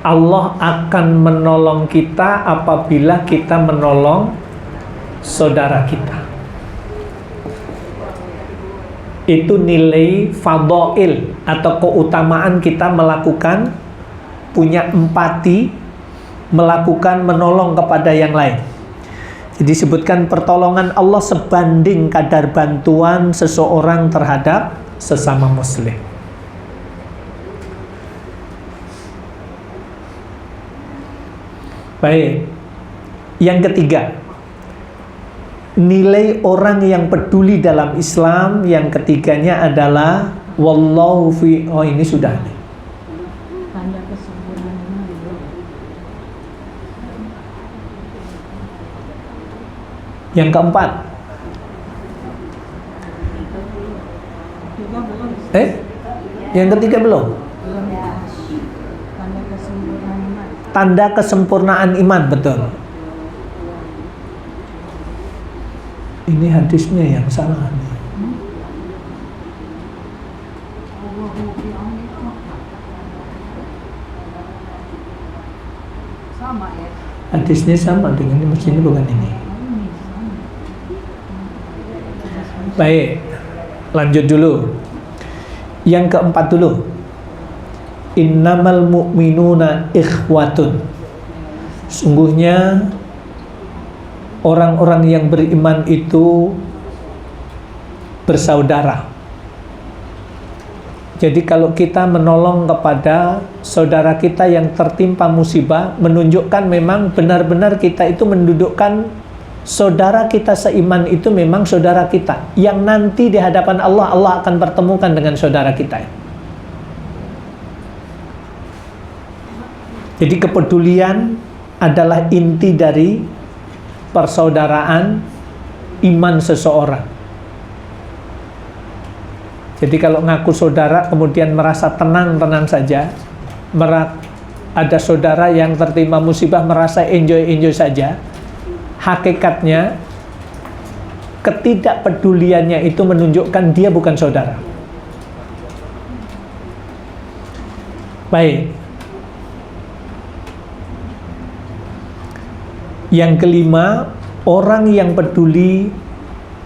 A: Allah akan menolong kita apabila kita menolong saudara kita. Itu nilai fadhail atau keutamaan kita melakukan, punya empati, melakukan menolong kepada yang lain. Jadi disebutkan pertolongan Allah sebanding kadar bantuan seseorang terhadap sesama muslim. Baik. Yang ketiga, nilai orang yang peduli dalam Islam, yang ketiganya adalah wallahu fi, oh ini sudah nih.
C: Tanda kesempurnaan iman.
A: Yang keempat,
C: Juga belum.
A: yang ketiga belum.
C: Belum dibahas. Tanda kesempurnaan iman.
A: Tanda kesempurnaan iman, betul. Ini hadisnya yang salah nih.
B: Sama ya.
A: Hadisnya sama dengan ini, mestinya bukan ini. Baik, lanjut dulu. Yang keempat dulu. Innamal mu'minuna ikhwatun. Sungguhnya orang-orang yang beriman itu bersaudara. Jadi kalau kita menolong kepada saudara kita yang tertimpa musibah, menunjukkan memang benar-benar kita itu mendudukkan saudara kita seiman itu memang saudara kita, yang nanti di hadapan Allah, Allah akan pertemukan dengan saudara kita. Jadi kepedulian adalah inti dari persaudaraan iman seseorang. Jadi kalau ngaku saudara kemudian merasa tenang-tenang saja, ada saudara yang tertimpa musibah merasa enjoy-enjoy saja, hakikatnya ketidakpeduliannya itu menunjukkan dia bukan saudara. Baik. Yang kelima, orang yang peduli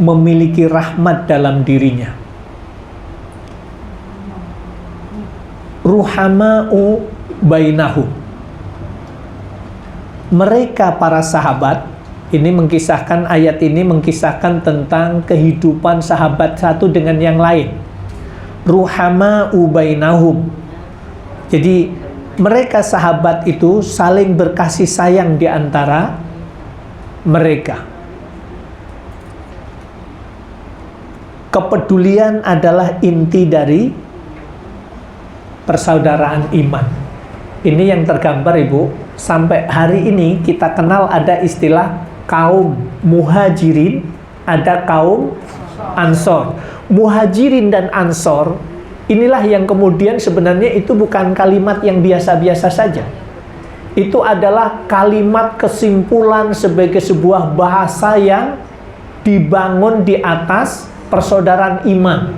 A: memiliki rahmat dalam dirinya. Ruhama'u bainahum. Mereka para sahabat, ini mengkisahkan, ayat ini mengkisahkan tentang kehidupan sahabat satu dengan yang lain. Ruhama'u bainahum. Jadi mereka sahabat itu saling berkasih sayang di antara mereka. Kepedulian adalah inti dari persaudaraan iman. Ini yang tergambar, Ibu. Sampai hari ini kita kenal ada istilah kaum muhajirin, ada kaum ansor. Muhajirin dan ansor, inilah yang kemudian sebenarnya itu bukan kalimat yang biasa-biasa saja. Itu adalah kalimat kesimpulan sebagai sebuah bahasa yang dibangun di atas persaudaraan iman.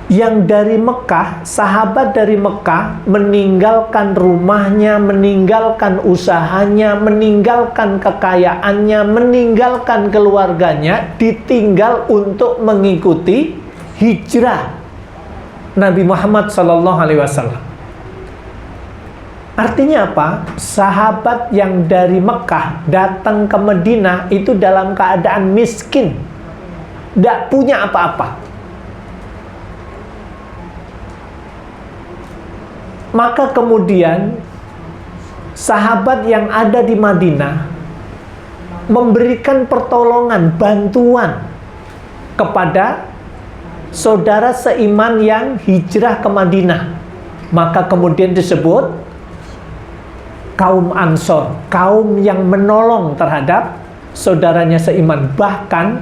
A: Yang dari Mekah, sahabat dari Mekah meninggalkan rumahnya, meninggalkan usahanya, meninggalkan kekayaannya, meninggalkan keluarganya, ditinggal untuk mengikuti hijrah Nabi Muhammad SAW. Artinya apa? Sahabat yang dari Mekah datang ke Madinah itu dalam keadaan miskin, tidak punya apa-apa. Maka kemudian sahabat yang ada di Madinah memberikan pertolongan, bantuan kepada saudara seiman yang hijrah ke Madinah. Maka kemudian disebut kaum Ansor, kaum yang menolong terhadap saudaranya seiman. Bahkan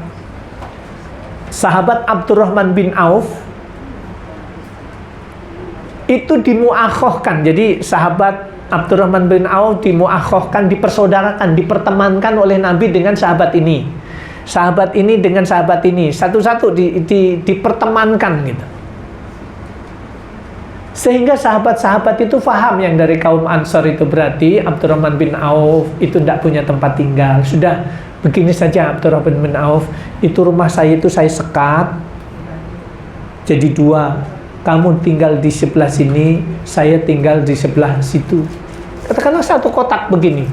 A: sahabat Abdurrahman bin Auf itu dimuakhohkan. Jadi sahabat Abdurrahman bin Auf dimuakhohkan, dipersaudarakan, dipertemankan oleh Nabi dengan sahabat ini. Sahabat ini dengan sahabat ini, satu-satu dipertemankan gitu. Sehingga sahabat-sahabat itu faham yang dari kaum Ansor itu berarti Abdurrahman bin Auf itu tidak punya tempat tinggal. Sudah begini saja Abdurrahman bin Auf, itu rumah saya itu saya sekat jadi 2. Kamu tinggal di sebelah sini, saya tinggal di sebelah situ. Katakanlah satu kotak begini,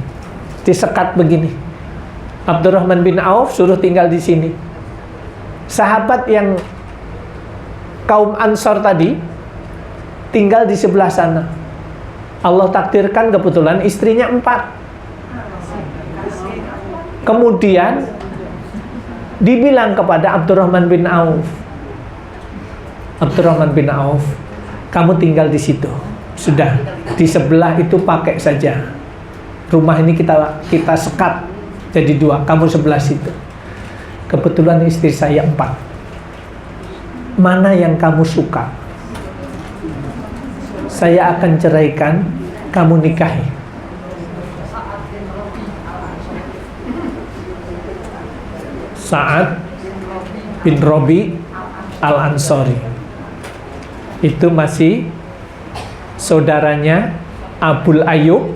A: disekat begini. Abdurrahman bin Auf suruh tinggal di sini. Sahabat yang kaum Ansor tadi tinggal di sebelah sana. Allah takdirkan kebetulan istrinya 4. Kemudian dibilang kepada Abdurrahman bin Auf, Abdurrahman bin Auf, kamu tinggal di situ. Sudah, di sebelah itu pakai saja. Rumah ini kita sekat jadi 2, kamu sebelah situ. Kebetulan istri saya 4. Mana yang kamu suka? Saya akan ceraikan, kamu nikahi. Sa'ad bin Robi Al-Ansori. Itu masih saudaranya Abul Ayyub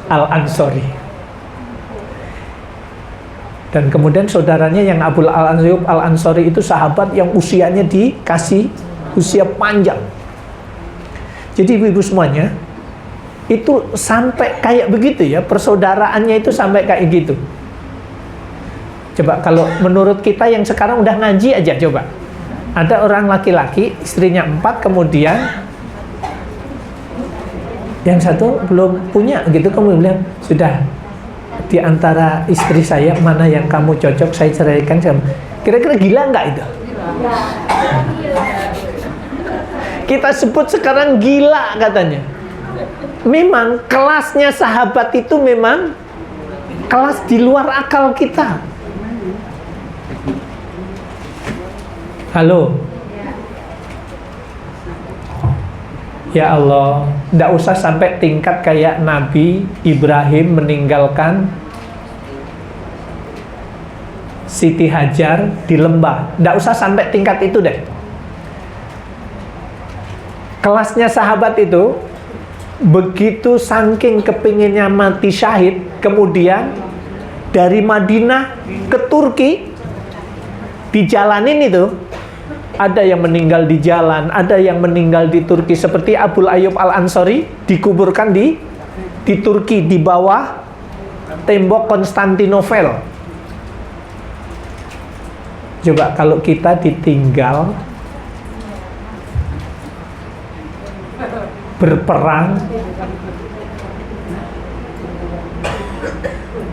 A: Al-Ansori. Dan kemudian saudaranya yang Abul Ayyub Al-Ansori itu sahabat yang usianya dikasih usia panjang. Jadi ibu-ibu semuanya, itu sampai kayak begitu ya, persaudaraannya itu sampai kayak gitu. Coba kalau menurut kita yang sekarang udah ngaji aja, coba. Ada orang laki-laki, istrinya 4, kemudian yang satu belum punya gitu, kamu bilang, sudah, di antara istri saya mana yang kamu cocok saya ceraikan. Kira-kira gila nggak itu? Kita sebut sekarang gila katanya. Memang kelasnya sahabat itu memang kelas di luar akal kita. Halo. Ya Allah, tidak usah sampai tingkat kayak Nabi Ibrahim meninggalkan Siti Hajar di lembah. Tidak usah sampai tingkat itu deh. Kelasnya sahabat itu begitu saking kepinginnya mati syahid, kemudian dari Madinah ke Turki dijalanin itu. Ada yang meninggal di jalan, ada yang meninggal di Turki. Seperti Abul Ayyub Al-Ansori dikuburkan di Turki, di bawah tembok Konstantinopel. Coba kalau kita ditinggal berperang,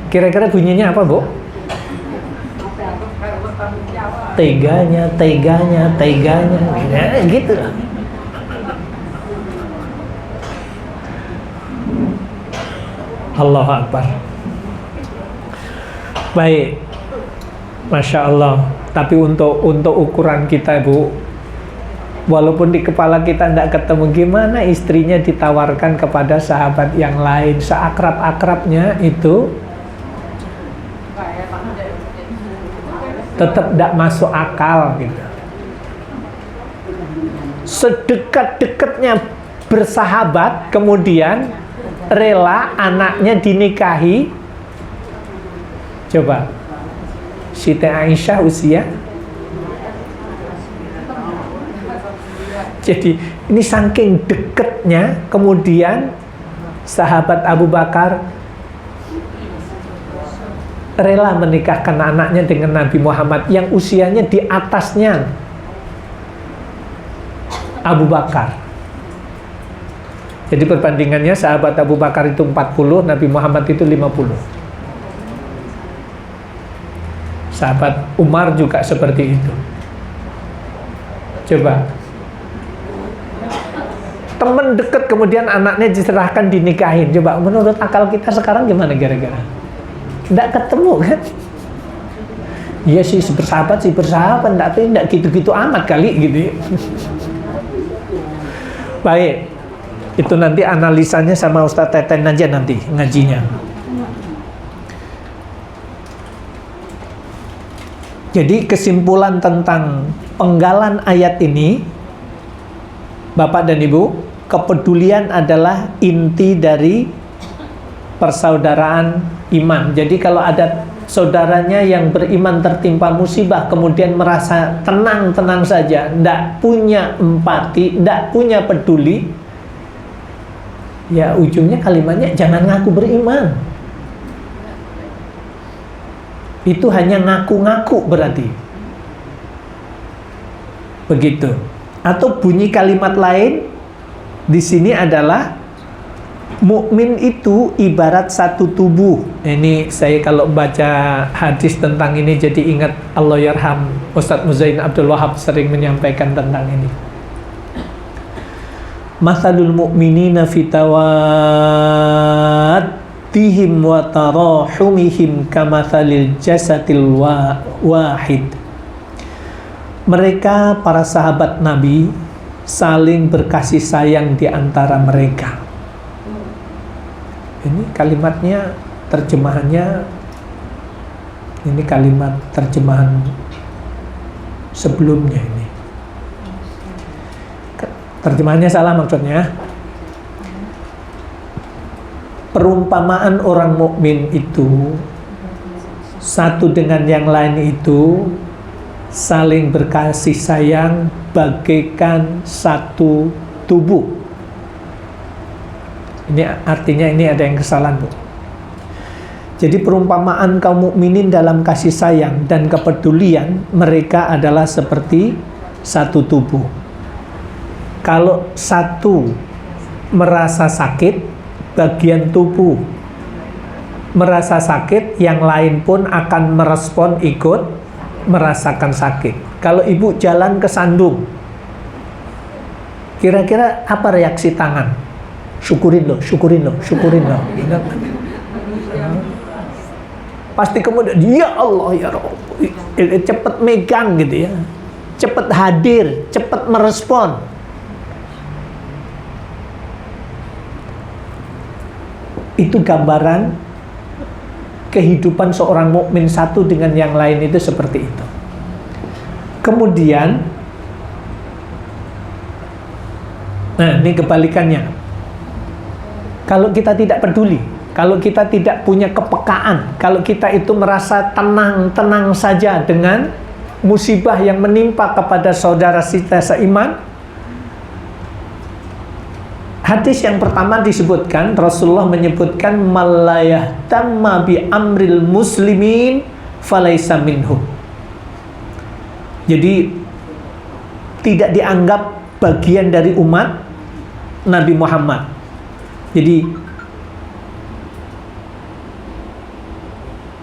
A: kira-kira bunyinya apa, Bu? Teganya, ya, gitu. Allahu Akbar. Baik, Masya Allah. Tapi untuk ukuran kita, Bu, walaupun di kepala kita tidak ketemu, gimana istrinya ditawarkan kepada sahabat yang lain, seakrab-akrabnya itu tetap tidak masuk akal gitu. Sedekat-dekatnya bersahabat, kemudian rela anaknya dinikahi. Coba, Siti Aisyah usia. Jadi ini saking dekatnya, kemudian sahabat Abu Bakar rela menikahkan anaknya dengan Nabi Muhammad yang usianya di atasnya Abu Bakar. Jadi perbandingannya sahabat Abu Bakar itu 40, Nabi Muhammad itu 50. Sahabat Umar juga seperti itu. Coba, teman dekat kemudian anaknya diserahkan dinikahin. Coba menurut akal kita sekarang gimana kira-kira? Nggak ketemu kan? Iya sih bersahabat, tapi nggak gitu-gitu amat kali gitu ya. Baik, itu nanti analisanya sama Ustadz Teten aja nanti ngajinya. Jadi kesimpulan tentang penggalan ayat ini, Bapak dan Ibu, kepedulian adalah inti dari persaudaraan iman. Jadi kalau ada saudaranya yang beriman tertimpa musibah kemudian merasa tenang-tenang saja, tidak punya empati, tidak punya peduli, ya ujungnya kalimatnya jangan ngaku beriman. Itu hanya ngaku-ngaku berarti. Begitu. Atau bunyi kalimat lain di sini adalah mukmin itu ibarat satu tubuh. Ini saya kalau baca hadis tentang ini jadi ingat Allahyarham Ustadz Muzain Abdul Wahab sering menyampaikan tentang ini. Mathalul mu'minina fitawaddihim wa tarahumihim kamathalil jasadil wahid. Mereka para sahabat Nabi saling berkasih sayang di antara mereka. Ini kalimatnya, terjemahannya, ini kalimat terjemahan sebelumnya ini. Terjemahannya salah maksudnya. Perumpamaan orang mukmin itu satu dengan yang lain itu saling berkasih sayang bagaikan satu tubuh. Ini artinya ini ada yang kesalahan, Bu. Jadi perumpamaan kaum mukminin dalam kasih sayang dan kepedulian, mereka adalah seperti satu tubuh. Kalau satu merasa sakit, bagian tubuh merasa sakit, yang lain pun akan merespon ikut merasakan sakit. Kalau ibu jalan ke sandung, kira-kira apa reaksi tangan? Syukurin loh. Pasti kemudian, ya Allah ya Rabb, cepet megang gitu ya, cepet hadir, cepet merespon. Itu gambaran kehidupan seorang mukmin satu dengan yang lain itu seperti itu. Kemudian, nah ini kebalikannya. Kalau kita tidak peduli, kalau kita tidak punya kepekaan, kalau kita itu merasa tenang-tenang saja dengan musibah yang menimpa kepada saudara kita seiman. Hadis yang pertama disebutkan, Rasulullah menyebutkan malayah tamma bi amril muslimin falaysa minhum. Jadi tidak dianggap bagian dari umat Nabi Muhammad. Jadi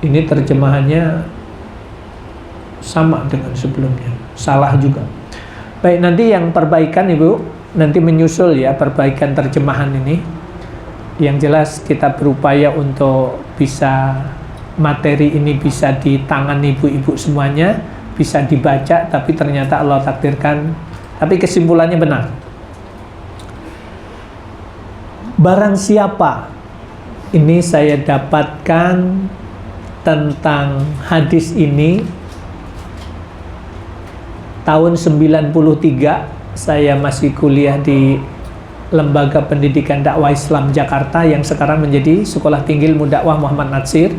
A: ini terjemahannya sama dengan sebelumnya, salah juga. Baik, nanti yang perbaikan Ibu, nanti menyusul ya perbaikan terjemahan ini. Yang jelas kita berupaya untuk bisa materi ini bisa di tangan ibu-ibu semuanya, bisa dibaca, tapi ternyata Allah takdirkan, tapi kesimpulannya benar. Barang siapa, ini saya dapatkan tentang hadis ini tahun 93, saya masih kuliah di Lembaga Pendidikan Dakwah Islam Jakarta yang sekarang menjadi Sekolah Tinggi Ilmu Dakwah Muhammad Natsir.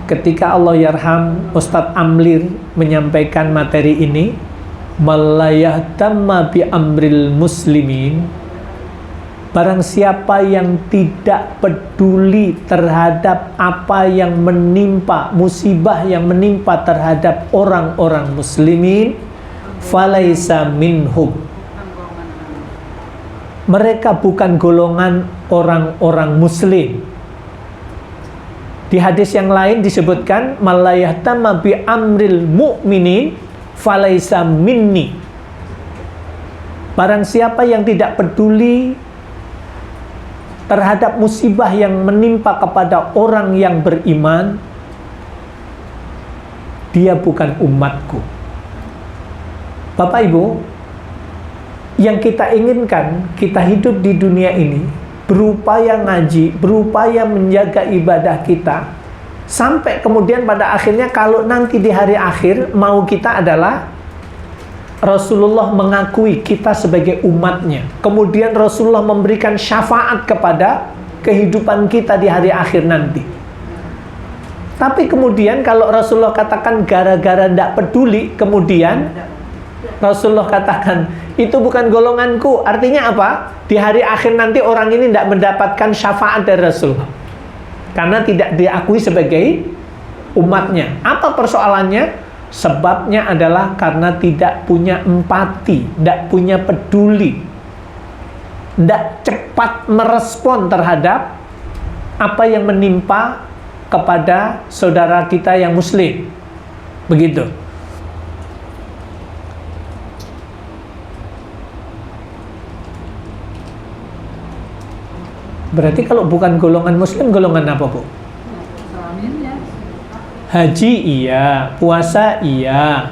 A: Ketika Allahyarham Ustadz Amlir menyampaikan materi ini, malayah tamma bi amril muslimin, barang siapa yang tidak peduli terhadap apa yang menimpa, musibah yang menimpa terhadap orang-orang muslimin, falaysa minhum, mereka bukan golongan orang-orang muslim. Di hadis yang lain disebutkan malayah tamma bi amril mu'minin falaysa minni, barang siapa yang tidak peduli terhadap musibah yang menimpa kepada orang yang beriman, dia bukan umatku. Bapak Ibu, yang kita inginkan, kita hidup di dunia ini, berupaya ngaji, berupaya menjaga ibadah kita, sampai kemudian pada akhirnya kalau nanti di hari akhir, mau kita adalah Rasulullah mengakui kita sebagai umatnya. Kemudian Rasulullah memberikan syafaat kepada kehidupan kita di hari akhir nanti. Tapi kemudian kalau Rasulullah katakan gara-gara tidak peduli, kemudian Rasulullah katakan itu bukan golonganku. Artinya apa? Di hari akhir nanti orang ini tidak mendapatkan syafaat dari Rasulullah karena tidak diakui sebagai umatnya. Apa persoalannya? Sebabnya adalah karena tidak punya empati, tidak punya peduli, tidak cepat merespon terhadap apa yang menimpa kepada saudara kita yang muslim. Begitu. Berarti kalau bukan golongan muslim, golongan apa, Bu? Haji iya, puasa iya.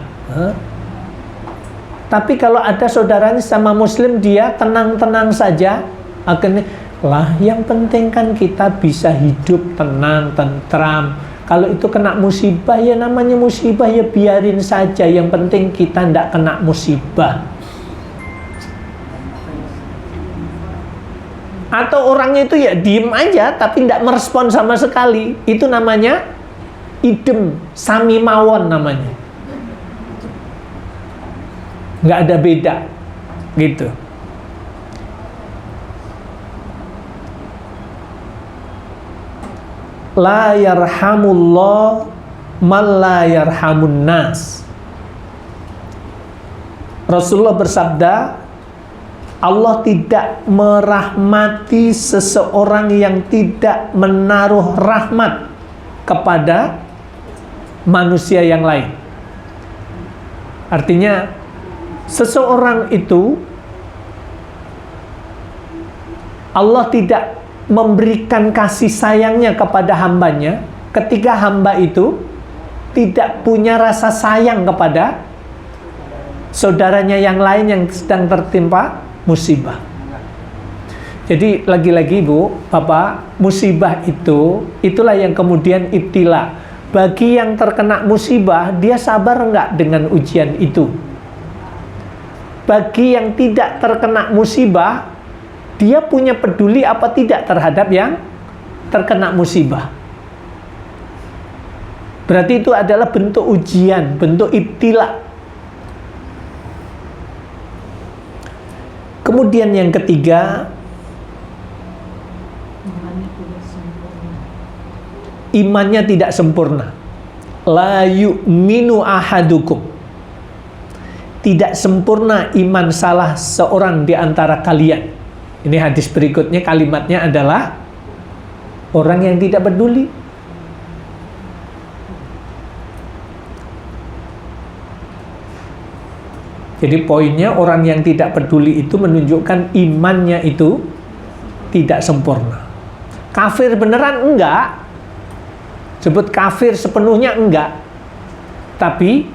A: Tapi kalau ada saudaranya sama muslim, dia tenang-tenang saja. Akhirnya, lah yang penting kan kita bisa hidup tenang, tentram. Kalau itu kena musibah, ya namanya musibah, ya biarin saja. Yang penting kita tidak kena musibah. Atau orangnya itu ya diem aja, tapi tidak merespon sama sekali. Itu namanya idem, sami mawon namanya. Nggak ada beda, gitu. La yarhamullah man la yarhamun nas. Rasulullah bersabda, Allah tidak merahmati seseorang yang tidak menaruh rahmat kepada manusia yang lain. Artinya, seseorang itu Allah tidak memberikan kasih sayangnya kepada hambanya ketika hamba itu tidak punya rasa sayang kepada saudaranya yang lain yang sedang tertimpa musibah. Jadi lagi-lagi Bu, Bapak, musibah itulah yang kemudian ibtila. Bagi yang terkena musibah, dia sabar enggak dengan ujian itu? Bagi yang tidak terkena musibah, dia punya peduli apa tidak terhadap yang terkena musibah? Berarti itu adalah bentuk ujian, bentuk ibtila. Kemudian yang ketiga, imannya tidak sempurna. La yu'minu ahadukum. Tidak sempurna iman salah seorang di antara kalian. Ini hadis berikutnya, kalimatnya adalah orang yang tidak peduli. Jadi poinnya, orang yang tidak peduli itu menunjukkan imannya itu tidak sempurna. Kafir beneran enggak, sebut kafir sepenuhnya enggak, tapi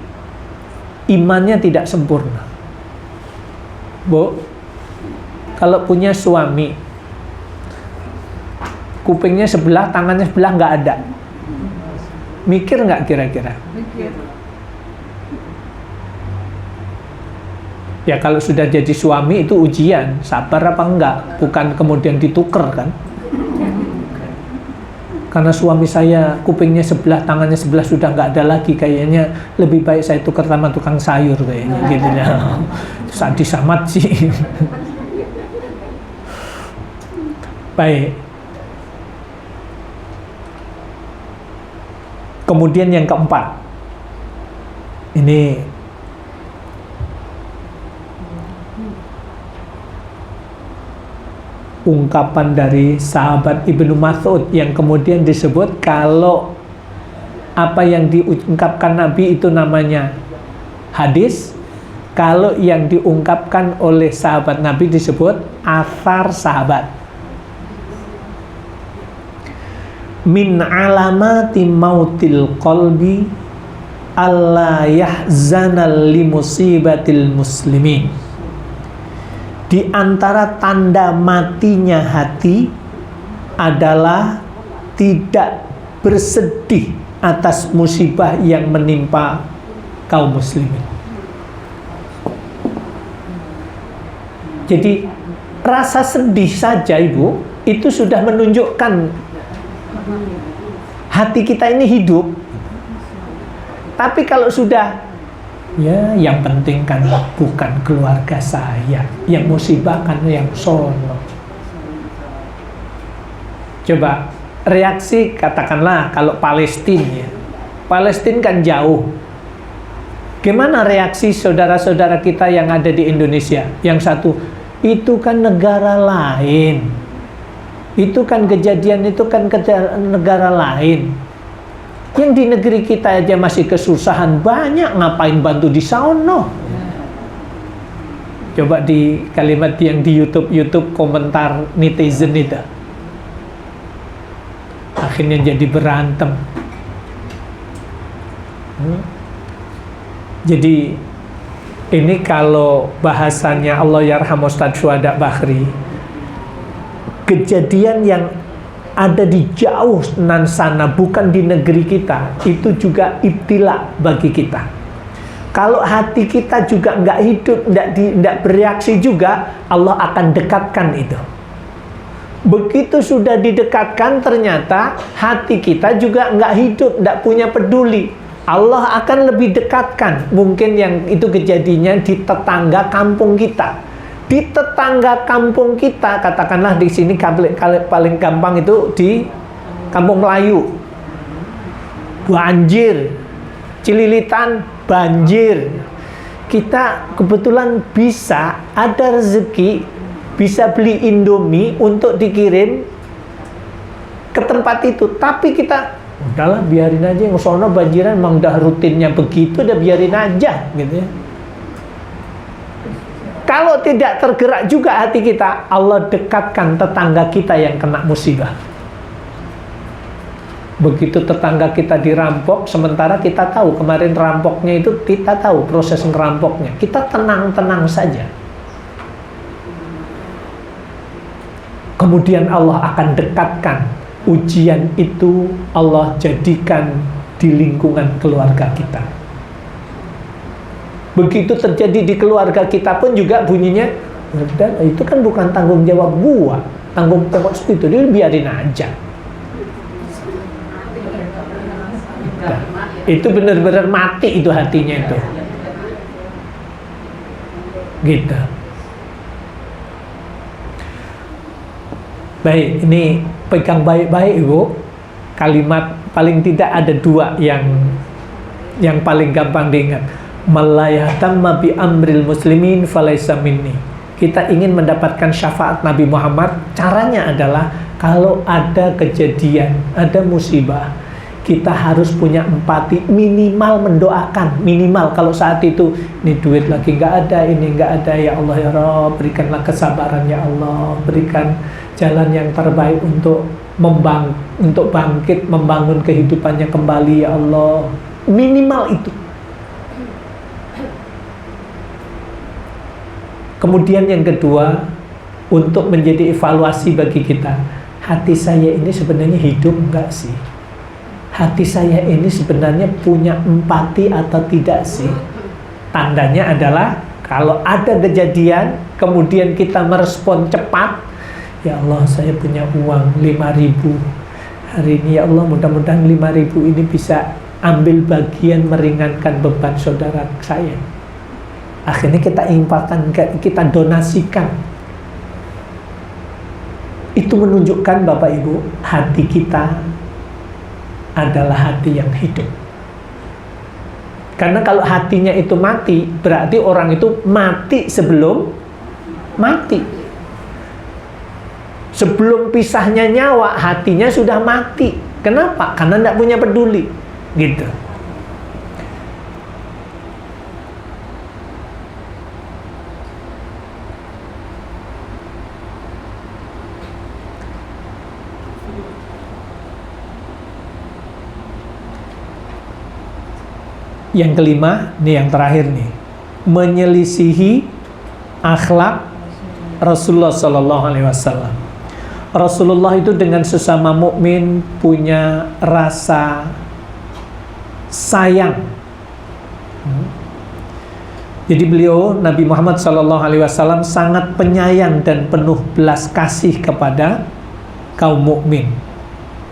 A: imannya tidak sempurna. Bu, kalau punya suami, kupingnya sebelah, tangannya sebelah nggak ada, mikir nggak kira-kira?
C: Mikir.
A: Ya kalau sudah jadi suami itu ujian, sabar apa enggak, bukan kemudian dituker kan? Karena suami saya kupingnya sebelah, tangannya sebelah sudah nggak ada lagi, kayaknya lebih baik saya tukar sama tukang sayur kayaknya gitu ya. Sadis amat sih. Baik. Kemudian yang keempat, ini ungkapan dari sahabat Ibnu Mas'ud yang kemudian disebut kalau apa yang diungkapkan Nabi itu namanya hadis, kalau yang diungkapkan oleh sahabat Nabi disebut athar sahabat. min alamati mautil qalbi alla yahzanal limusibatil muslimin. Di antara tanda matinya hati adalah tidak bersedih atas musibah yang menimpa kaum muslimin. Jadi rasa sedih saja Ibu itu sudah menunjukkan hati kita ini hidup. Tapi kalau sudah, ya yang penting kan bukan keluarga saya, yang musibah kan yang sono. Coba reaksi katakanlah kalau Palestina ya. Palestina kan jauh. Gimana reaksi saudara-saudara kita yang ada di Indonesia? Yang satu, itu kan negara lain. Itu kan kejadian, itu kan negara lain. Yang di negeri kita aja masih kesusahan banyak, ngapain bantu di sono? Coba di kalimat yang di YouTube komentar netizen itu. Akhirnya jadi berantem. Jadi ini kalau bahasanya Allah yarham Ustaz Syuhada Bakhri, kejadian yang ada di jauh nan sana, bukan di negeri kita, itu juga ibtila bagi kita. Kalau hati kita juga nggak hidup, nggak bereaksi juga, Allah akan dekatkan itu. Begitu sudah didekatkan, ternyata hati kita juga nggak hidup, nggak punya peduli. Allah akan lebih dekatkan. Mungkin yang itu kejadiannya di tetangga kampung kita. Di tetangga kampung kita, katakanlah di sini paling gampang itu di Kampung Melayu. Banjir, Cililitan, banjir. Kita kebetulan bisa ada rezeki, bisa beli Indomie untuk dikirim ke tempat itu. Tapi kita, udahlah biarin aja, yang sono banjiran, emang udah rutinnya begitu, udah biarin aja gitu ya. Kalau tidak tergerak juga hati kita, Allah dekatkan tetangga kita yang kena musibah. Begitu tetangga kita dirampok, sementara kita tahu kemarin rampoknya itu, kita tahu proses ngerampoknya, kita tenang-tenang saja. Kemudian Allah akan dekatkan ujian itu, Allah jadikan di lingkungan keluarga kita. Begitu terjadi di keluarga kita pun juga bunyinya, itu kan bukan tanggung jawab gua, tanggung jawab itu, dia biarin aja. Nah, itu benar-benar mati itu hatinya itu. Gitu. Baik, ini pegang baik-baik Ibu. Kalimat paling tidak ada dua yang paling gampang diingat. Malayatamma bi amril muslimin falaysa minni. Kita ingin mendapatkan syafaat Nabi Muhammad. Caranya adalah kalau ada kejadian, ada musibah, kita harus punya empati, minimal mendoakan. Minimal kalau saat itu ini duit lagi nggak ada, ini nggak ada, ya Allah ya Rabb, berikanlah kesabaran ya Allah, berikan jalan yang terbaik untuk bangkit, membangun kehidupannya kembali ya Allah. Minimal itu. Kemudian yang kedua, untuk menjadi evaluasi bagi kita, hati saya ini sebenarnya hidup enggak sih? Hati saya ini sebenarnya punya empati atau tidak sih? Tandanya adalah kalau ada kejadian, kemudian kita merespon cepat, ya Allah saya punya uang 5.000 hari ini, ya Allah mudah-mudahan 5.000 ini bisa ambil bagian meringankan beban saudara saya. Akhirnya kita infakkan, kita donasikan. Itu menunjukkan Bapak Ibu, hati kita adalah hati yang hidup. Karena kalau hatinya itu mati, berarti orang itu mati sebelum mati. Sebelum pisahnya nyawa, hatinya sudah mati. Kenapa? Karena tidak punya peduli. Gitu. Yang kelima, ini yang terakhir nih, menyelisihi akhlak Rasulullah Sallallahu Alaihi Wasallam. Rasulullah itu dengan sesama mukmin punya rasa sayang. Jadi beliau, Nabi Muhammad Sallallahu Alaihi Wasallam, sangat penyayang dan penuh belas kasih kepada kaum mukmin.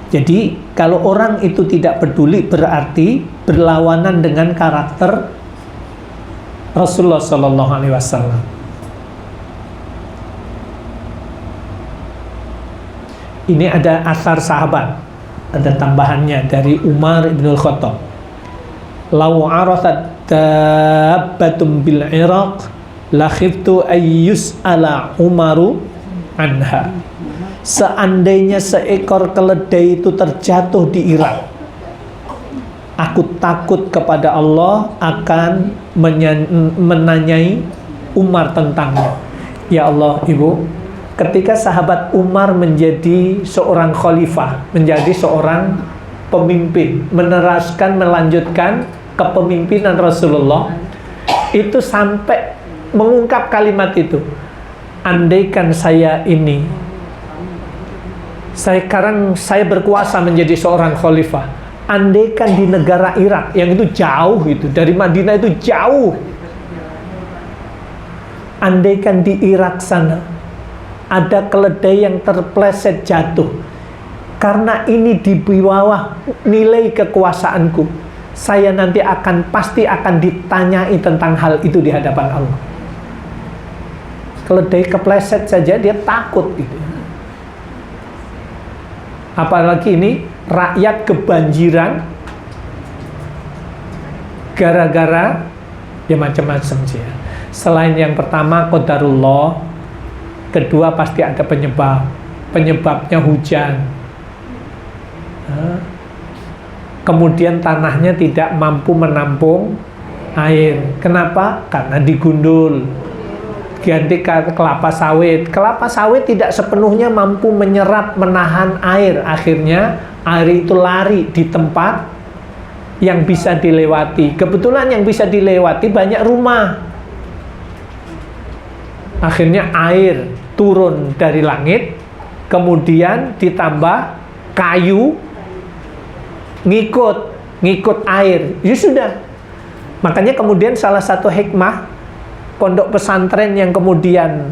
A: Jadi kalau orang itu tidak peduli, berarti berlawanan dengan karakter Rasulullah Sallallahu Alaihi Wasallam. Ini ada asar sahabat, ada tambahannya dari Umar bin Khattab. Lau arasat dabbatum bil Iraq la khiftu ayyus ala Umaru anha. Seandainya seekor keledai itu terjatuh di Irak, aku takut kepada Allah akan menanyai Umar tentangnya. Ya Allah, Ibu, ketika sahabat Umar menjadi seorang khalifah, menjadi seorang pemimpin, meneruskan, melanjutkan kepemimpinan Rasulullah, itu sampai mengungkap kalimat itu, andaikan saya sekarang saya berkuasa menjadi seorang khalifah, andaikan di negara Irak yang itu jauh, itu dari Madinah itu jauh, andaikan di Irak sana ada keledai yang terpleset jatuh, karena ini di bawah nilai kekuasaanku, saya nanti pasti akan ditanyai tentang hal itu di hadapan Allah. Keledai kepleset saja dia takut gitu. Apalagi ini rakyat kebanjiran gara-gara ya macam-macam sih ya. Selain yang pertama qadarullah, kedua pasti ada penyebabnya hujan. Kemudian tanahnya tidak mampu menampung air. Kenapa? Karena digundul. Ganti kelapa sawit. Kelapa sawit tidak sepenuhnya mampu menyerap, menahan air. Akhirnya air itu lari di tempat yang bisa dilewati. Kebetulan yang bisa dilewati banyak rumah. Akhirnya air turun dari langit, kemudian ditambah kayu, ngikut air, ya sudah. Makanya kemudian salah satu hikmah pondok pesantren yang kemudian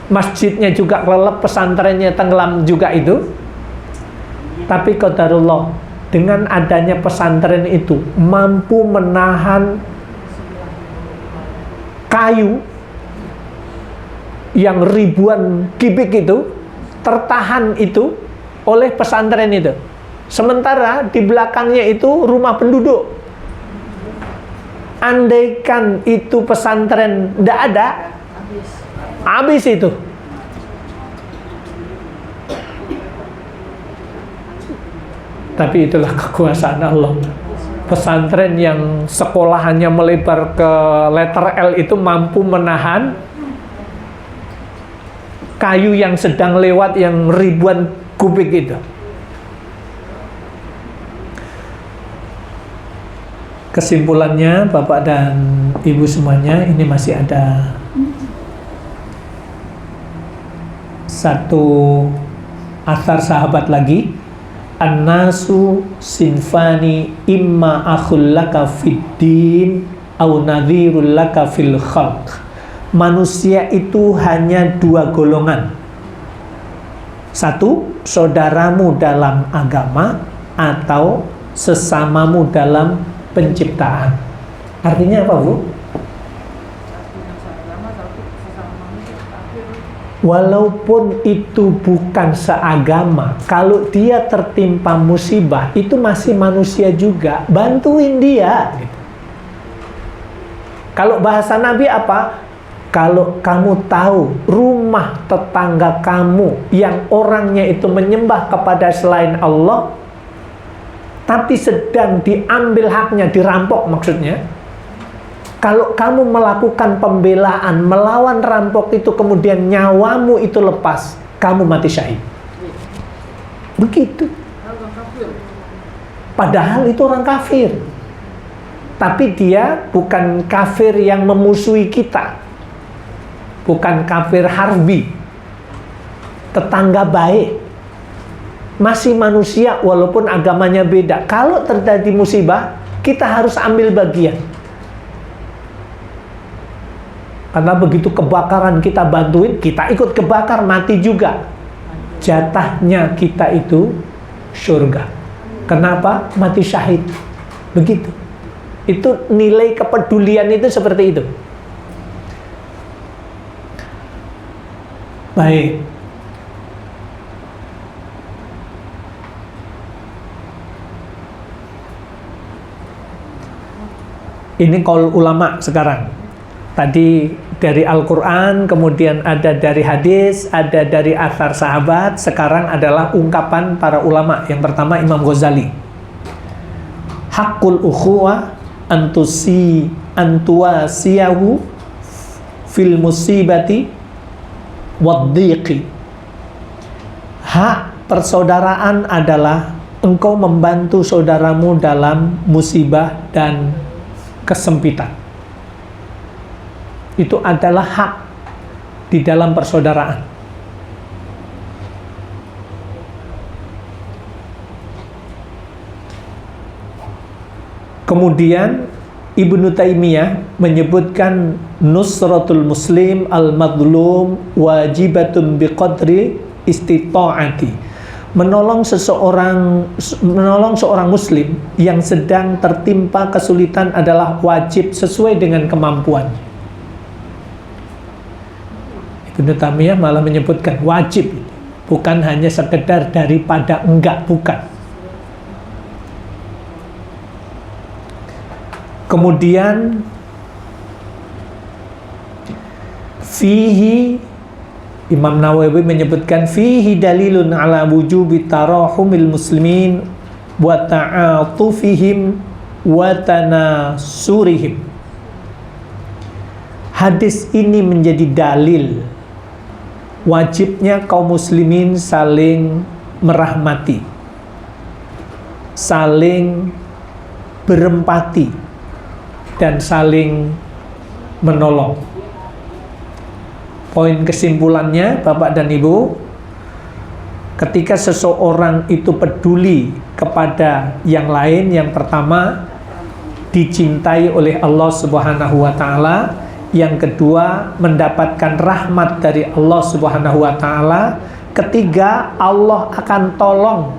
A: masjidnya juga kelelep, pesantrennya tenggelam juga itu, tapi qadarullah, dengan adanya pesantren itu mampu menahan kayu yang ribuan kubik itu, tertahan itu oleh pesantren itu. Sementara di belakangnya itu rumah penduduk. Andaikan itu pesantren tidak ada, habis itu. Tapi itulah kekuasaan Allah. Pesantren yang sekolahannya melebar ke letter L itu mampu menahan kayu yang sedang lewat yang ribuan kubik itu. Kesimpulannya, Bapak dan Ibu semuanya, ini masih ada satu athar sahabat lagi. An-nasu sinfani imma akhul laka fid din au nadhirul laka fil khalq. Manusia itu hanya dua golongan. Satu, saudaramu dalam agama atau sesamamu dalam penciptaan. Artinya apa, Bu? Walaupun itu bukan seagama, kalau dia tertimpa musibah, itu masih manusia juga, bantuin dia gitu. Kalau bahasa Nabi apa? Kalau kamu tahu rumah tetangga kamu yang orangnya itu menyembah kepada selain Allah, tapi sedang diambil haknya, dirampok maksudnya, kalau kamu melakukan pembelaan melawan rampok itu, kemudian nyawamu itu lepas, kamu mati syahid. Begitu. Padahal itu orang kafir. Tapi dia bukan kafir yang memusuhi kita, bukan kafir harbi, tetangga baik, masih manusia walaupun agamanya beda. Kalau terjadi musibah, kita harus ambil bagian. Karena begitu kebakaran kita bantuin, kita ikut kebakar, mati juga. Jatahnya kita itu surga. Kenapa? Mati syahid. Begitu. Itu nilai kepedulian itu seperti itu. Baik. Ini qaul ulama sekarang. Tadi dari Al-Quran, kemudian ada dari hadis, ada dari athar sahabat. Sekarang adalah ungkapan para ulama. Yang pertama Imam Ghazali. Haqqul ukhuwah antuwasiyahu fil musibati waddiqi. Hak persaudaraan adalah engkau membantu saudaramu dalam musibah dan kesempitan. Itu adalah hak di dalam persaudaraan. Kemudian Ibnu Taimiyah menyebutkan nusratul muslim al-madlum wajibatun biqadri istita'ati. Menolong seorang muslim yang sedang tertimpa kesulitan adalah wajib sesuai dengan kemampuan. Ibnu Taimiyah malah menyebutkan wajib, bukan hanya sekedar daripada enggak, bukan. Kemudian fihi, Imam Nawawi menyebutkan fihi dalilun ala wujubi tarahumil muslimin wa ta'atufihim wa tanasurihim. Hadis ini menjadi dalil wajibnya kaum muslimin saling merahmati, saling berempati, dan saling menolong. Poin kesimpulannya, Bapak dan Ibu, ketika seseorang itu peduli kepada yang lain, yang pertama dicintai oleh Allah Subhanahu wa taala, yang kedua mendapatkan rahmat dari Allah Subhanahu wa taala, ketiga Allah akan tolong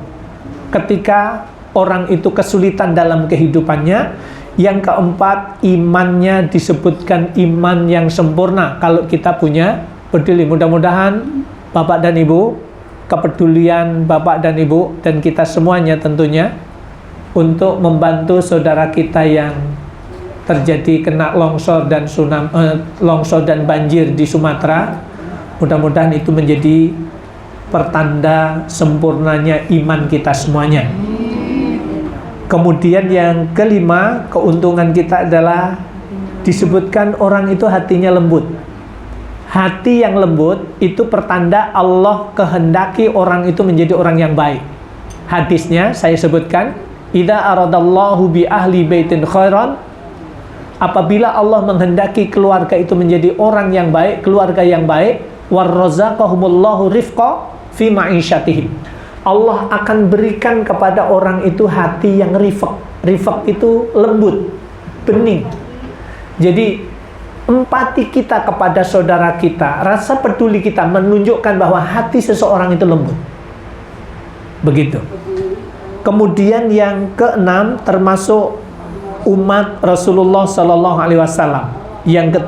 A: ketika orang itu kesulitan dalam kehidupannya. Yang keempat, imannya disebutkan iman yang sempurna kalau kita punya peduli. Mudah-mudahan Bapak dan Ibu, kepedulian Bapak dan Ibu dan kita semuanya tentunya untuk membantu saudara kita yang terjadi kena longsor dan banjir di Sumatera. Mudah-mudahan itu menjadi pertanda sempurnanya iman kita semuanya. Kemudian yang kelima, keuntungan kita adalah disebutkan orang itu hatinya lembut. Hati yang lembut itu pertanda Allah kehendaki orang itu menjadi orang yang baik. Hadisnya saya sebutkan, idza aradallahu bi ahli baitin khairan, apabila Allah menghendaki keluarga itu menjadi orang yang baik, keluarga yang baik, warrazaqahumullahu rifqa fi ma'isyatihim. Allah akan berikan kepada orang itu hati yang rifq. Rifq itu lembut, bening. Jadi empati kita kepada saudara kita, rasa peduli kita menunjukkan bahwa hati seseorang itu lembut. Begitu. Kemudian yang keenam, termasuk umat Rasulullah Sallallahu Alaihi Wasallam. Yang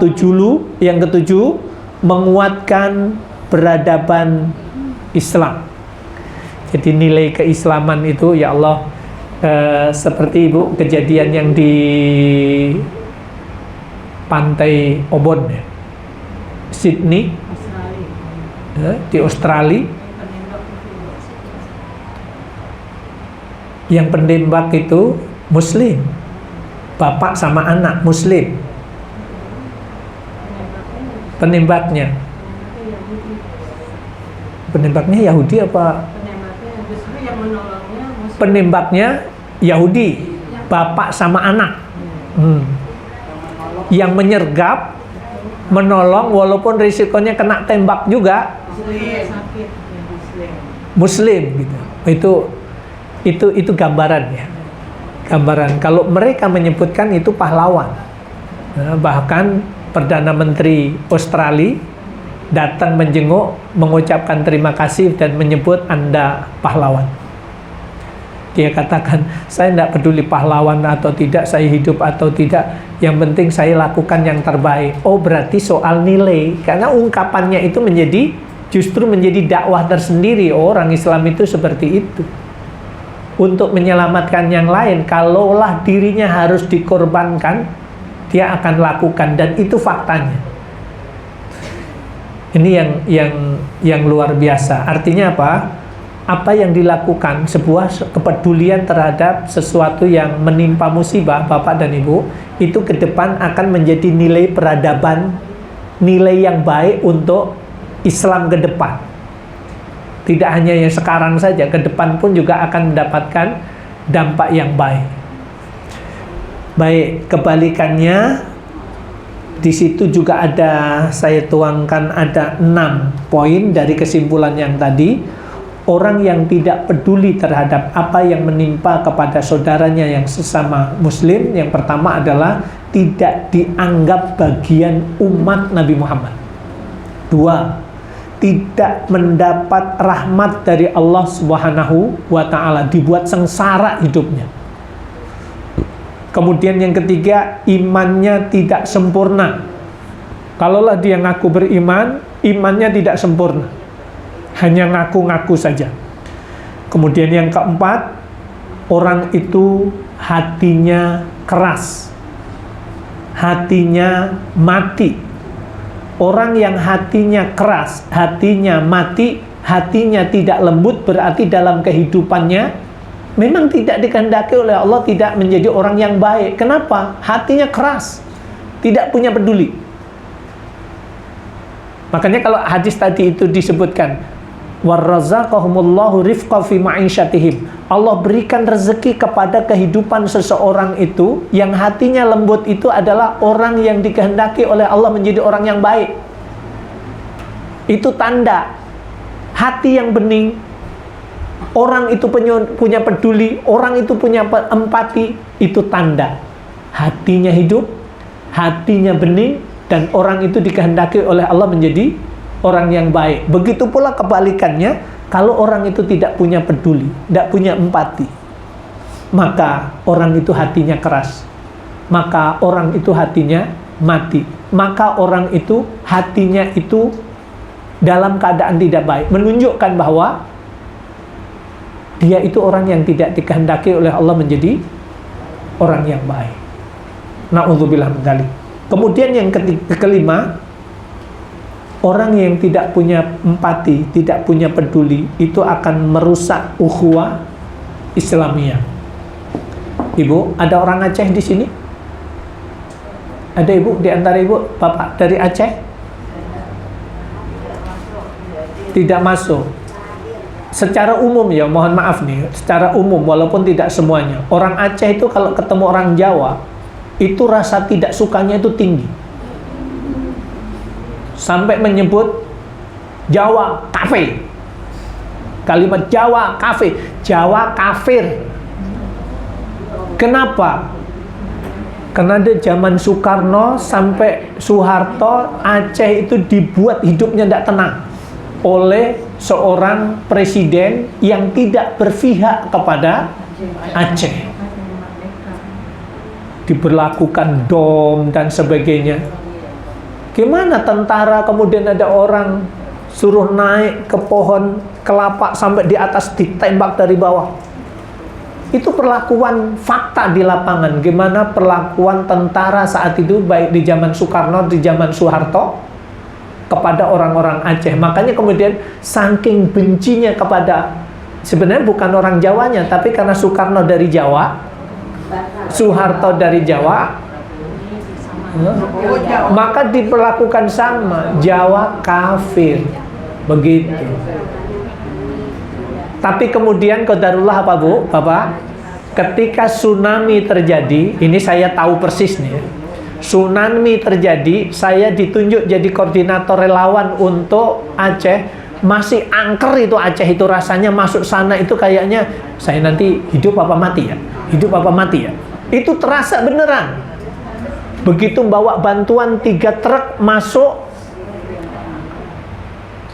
A: ketujuh, menguatkan peradaban Islam. Jadi nilai keislaman itu, ya Allah, seperti Ibu kejadian yang di pantai Obon, Sydney, di Australia, yang penembak itu Muslim, bapak sama anak Muslim, penembaknya Yahudi apa? Penembaknya Yahudi, bapak sama anak. Yang menyergap, menolong walaupun risikonya kena tembak juga, Muslim gitu. Itu gambarannya. Gambaran kalau mereka menyebutkan itu pahlawan. Nah, bahkan Perdana Menteri Australia datang menjenguk, mengucapkan terima kasih dan menyebut Anda pahlawan. Dia katakan, saya tidak peduli pahlawan atau tidak, saya hidup atau tidak, yang penting saya lakukan yang terbaik. Oh, berarti soal nilai, karena ungkapannya itu justru menjadi dakwah tersendiri. Orang Islam itu seperti itu. Untuk menyelamatkan yang lain, kalaulah dirinya harus dikorbankan, dia akan lakukan, dan itu faktanya. Ini yang luar biasa. Artinya apa? Apa yang dilakukan, sebuah kepedulian terhadap sesuatu yang menimpa musibah, Bapak dan Ibu, itu ke depan akan menjadi nilai peradaban, nilai yang baik untuk Islam ke depan. Tidak hanya yang sekarang saja, ke depan pun juga akan mendapatkan dampak yang baik. Baik, kebalikannya, di situ juga ada, saya tuangkan ada 6 poin dari kesimpulan yang tadi. Orang yang tidak peduli terhadap apa yang menimpa kepada saudaranya yang sesama Muslim, yang pertama adalah tidak dianggap bagian umat Nabi Muhammad. 2, tidak mendapat rahmat dari Allah Subhanahu wa Ta'ala, dibuat sengsara hidupnya. Kemudian yang ketiga, imannya tidak sempurna. Kalaulah dia ngaku beriman, imannya tidak sempurna, hanya ngaku-ngaku saja. Kemudian yang keempat, orang itu hatinya keras, hatinya mati. Orang yang hatinya keras, hatinya mati, hatinya tidak lembut, berarti dalam kehidupannya memang tidak dikehendaki oleh Allah, tidak menjadi orang yang baik. Kenapa? Hatinya keras, tidak punya peduli. Makanya kalau hadis tadi itu disebutkan, warrazaqahumullahu rifqa fi ma'isyatihim, Allah berikan rezeki kepada kehidupan seseorang itu, yang hatinya lembut itu adalah orang yang dikehendaki oleh Allah menjadi orang yang baik. Itu tanda hati yang bening. Orang itu punya peduli, orang itu punya empati, itu tanda hatinya hidup, hatinya bening, dan orang itu dikehendaki oleh Allah menjadi orang yang baik. Begitu pula kebalikannya, kalau orang itu tidak punya peduli, tidak punya empati, maka orang itu hatinya keras, maka orang itu hatinya mati, maka orang itu hatinya itu dalam keadaan tidak baik, menunjukkan bahwa dia itu orang yang tidak dikehendaki oleh Allah menjadi orang yang baik. Na'udzubillah min dzalik. Kemudian yang kelima, orang yang tidak punya empati, tidak punya peduli, itu akan merusak ukhuwah Islamiyah. Ibu, ada orang Aceh di sini? Ada ibu di antara ibu, bapak dari Aceh? Tidak masuk. Secara umum ya, mohon maaf nih, secara umum walaupun tidak semuanya, orang Aceh itu kalau ketemu orang Jawa, itu rasa tidak sukanya itu tinggi. Sampai menyebut Jawa kafir. Kalimat Jawa kafir, Jawa kafir. Kenapa? Karena di zaman Soekarno sampai Soeharto, Aceh itu dibuat hidupnya tidak tenang oleh seorang presiden yang tidak berpihak kepada Aceh. Diberlakukan dom dan sebagainya. Gimana tentara kemudian ada orang suruh naik ke pohon kelapa sampai di atas ditembak dari bawah. Itu perlakuan fakta di lapangan. Gimana perlakuan tentara saat itu, baik di zaman Soekarno, di zaman Soeharto, kepada orang-orang Aceh. Makanya kemudian saking bencinya kepada, sebenarnya bukan orang Jawanya, tapi karena Soekarno dari Jawa, Soeharto dari Jawa, maka diperlakukan sama, Jawa kafir. Begitu. Tapi kemudian qadarullah apa Bu, Bapak? ketika tsunami terjadi, ini saya tahu persis nih ya. Tsunami terjadi, saya ditunjuk jadi koordinator relawan untuk Aceh. Masih angker itu Aceh itu, rasanya masuk sana itu kayaknya saya nanti hidup apa mati ya, hidup apa mati ya. Itu terasa beneran. Begitu bawa bantuan 3 truk masuk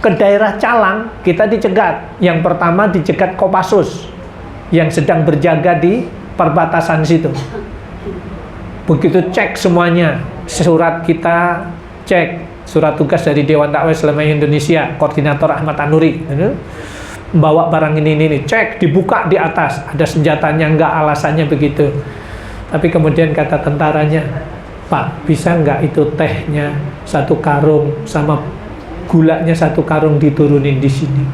A: ke daerah Calang, kita dicegat. Yang pertama dicegat Kopassus yang sedang berjaga di perbatasan situ. Begitu cek semuanya, surat kita cek, surat tugas dari Dewan Dakwah Islam Indonesia, koordinator Ahmad Anuri, bawa barang ini, cek, dibuka di atas, ada senjatanya enggak, alasannya begitu. Tapi kemudian kata tentaranya, Pak, bisa enggak itu tehnya 1 karung sama gulanya 1 karung diturunin di sini?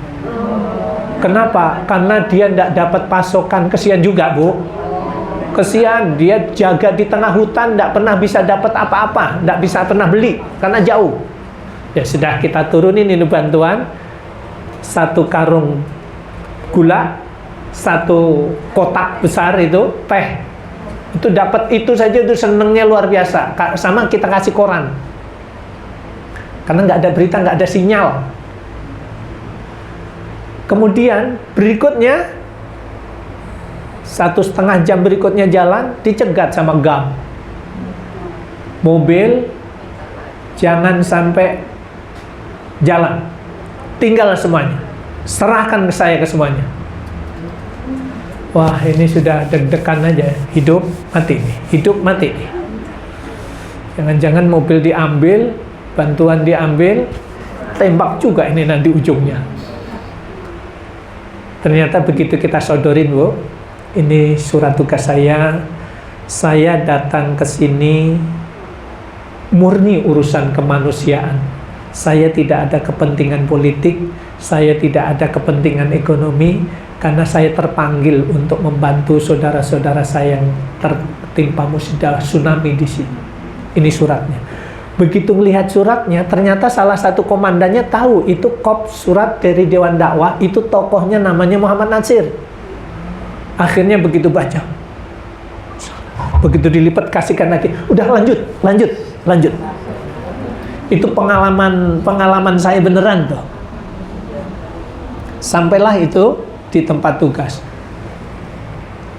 A: Kenapa? Karena dia enggak dapat pasokan. Kesian juga, Bu. Kesian, dia jaga di tengah hutan, enggak pernah bisa dapat apa-apa, enggak bisa pernah beli karena jauh. Ya sudah, kita turunin ini bantuan, 1 karung gula, 1 kotak besar itu teh. Itu dapat itu saja itu senengnya luar biasa. Sama kita kasih koran. Karena nggak ada berita, nggak ada sinyal. Kemudian berikutnya 1,5 jam berikutnya jalan, dicegat sama GAM. Mobil jangan sampai jalan, tinggal semuanya, serahkan ke saya ke semuanya. Wah, ini sudah deg-degan aja, hidup mati nih, hidup mati nih. Jangan-jangan mobil diambil, bantuan diambil, tembak juga ini nanti ujungnya. Ternyata begitu kita sodorin, Bu, ini surat tugas saya datang ke sini murni urusan kemanusiaan. Saya tidak ada kepentingan politik, saya tidak ada kepentingan ekonomi, karena saya terpanggil untuk membantu saudara-saudara saya yang tertimpa musibah tsunami di sini. Ini suratnya. Begitu melihat suratnya, ternyata salah satu komandannya tahu itu kop surat dari Dewan Dakwah, itu tokohnya namanya Muhammad Nasir. Akhirnya begitu baca, begitu dilipat kasihkan lagi, udah lanjut. Itu pengalaman saya beneran tuh. Sampailah itu di tempat tugas.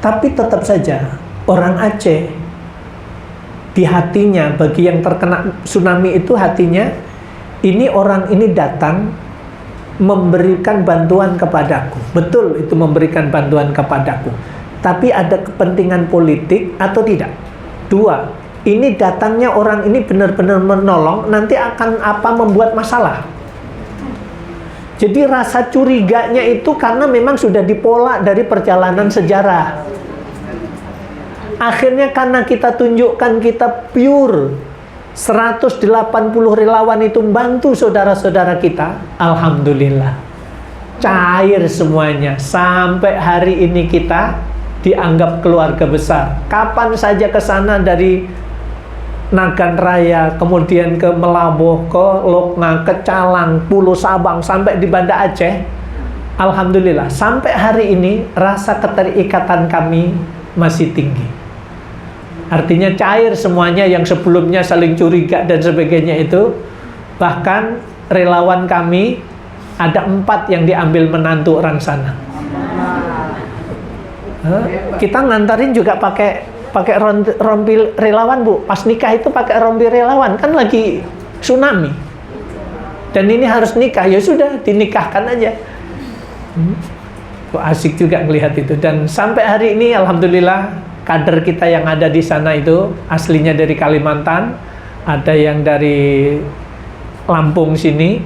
A: Tapi tetap saja orang Aceh di hatinya, bagi yang terkena tsunami itu hatinya, ini orang ini datang memberikan bantuan kepadaku. Betul, itu memberikan bantuan kepadaku. Tapi ada kepentingan politik atau tidak? 2, ini datangnya orang ini benar-benar menolong, nanti akan apa membuat masalah. Jadi rasa curiganya itu karena memang sudah dipola dari perjalanan sejarah. Akhirnya karena kita tunjukkan kita pure, 180 relawan itu membantu saudara-saudara kita, alhamdulillah cair semuanya. Sampai hari ini kita dianggap keluarga besar. Kapan saja ke sana dari Nagan Raya, kemudian ke Melaboh, ke Lokna, ke Calang, Pulau Sabang, sampai di Banda Aceh, alhamdulillah sampai hari ini rasa keterikatan kami masih tinggi. Artinya cair semuanya, yang sebelumnya saling curiga dan sebagainya itu. Bahkan relawan kami ada 4 yang diambil menantu orang sana. Kita ngantarin juga pakai rompi relawan, Bu. Pas nikah itu pakai rompi relawan, kan lagi tsunami. Dan ini harus nikah, ya sudah dinikahkan aja. Asik juga melihat itu. Dan sampai hari ini alhamdulillah kader kita yang ada di sana itu aslinya dari Kalimantan, ada yang dari Lampung sini,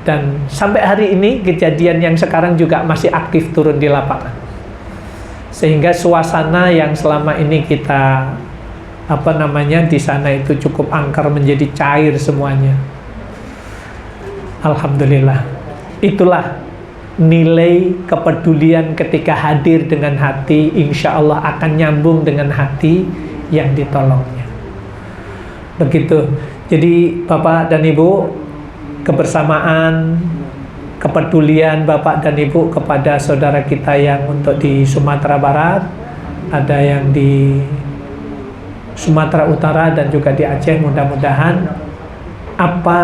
A: dan sampai hari ini kejadian yang sekarang juga masih aktif turun di lapangan. Sehingga suasana yang selama ini kita di sana itu cukup angker menjadi cair semuanya. Alhamdulillah. Itulah nilai kepedulian ketika hadir dengan hati, insya Allah akan nyambung dengan hati yang ditolongnya. Begitu. Jadi Bapak dan Ibu, kebersamaan, kepedulian Bapak dan Ibu kepada saudara kita yang untuk di Sumatera Barat, ada yang di Sumatera Utara dan juga di Aceh. Mudah-mudahan apa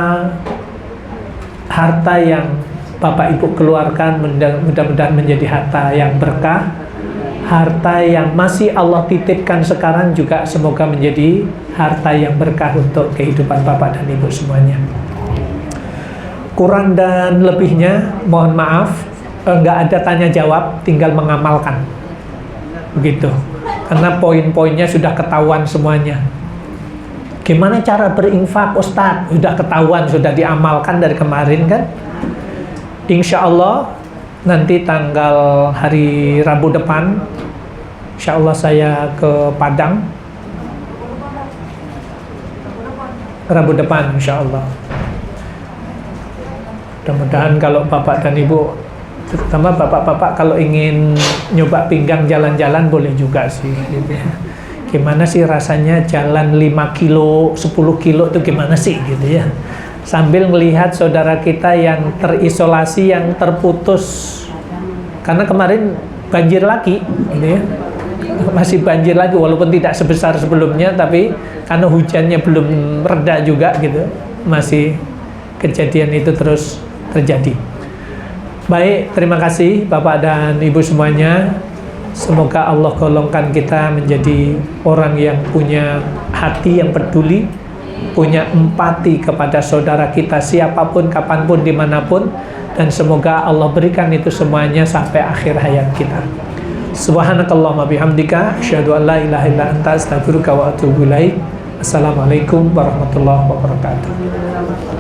A: harta yang Bapak Ibu keluarkan mudah-mudahan menjadi harta yang berkah. Harta yang masih Allah titipkan sekarang juga semoga menjadi harta yang berkah untuk kehidupan Bapak dan Ibu semuanya. Kurang dan lebihnya mohon maaf, nggak ada tanya jawab, tinggal mengamalkan begitu, karena poin-poinnya sudah ketahuan semuanya. Gimana cara berinfak Ustadz? Sudah ketahuan, sudah diamalkan dari kemarin kan. Insya Allah nanti tanggal hari Rabu depan, insya Allah saya ke Padang. Rabu depan insya Allah. Mudah-mudahan kalau Bapak dan Ibu, terutama Bapak-Bapak kalau ingin nyoba pinggang jalan-jalan boleh juga sih gitu ya. Gimana sih rasanya jalan 5 kilo, 10 kilo itu gimana sih gitu ya. Sambil melihat saudara kita yang terisolasi, yang terputus. Karena kemarin banjir lagi gitu ya. Masih banjir lagi walaupun tidak sebesar sebelumnya, tapi karena hujannya belum reda juga gitu, masih kejadian itu terus terjadi. Baik, terima kasih Bapak dan Ibu semuanya. Semoga Allah golongkan kita menjadi orang yang punya hati yang peduli, punya empati kepada saudara kita siapapun, kapanpun, dimanapun, dan semoga Allah berikan itu semuanya sampai akhir hayat kita. Subhanakallahumma bihamdika asyhadu an la ilaha illa anta astaghfiruka wa atubu ilaik. Assalamualaikum warahmatullahi wabarakatuh.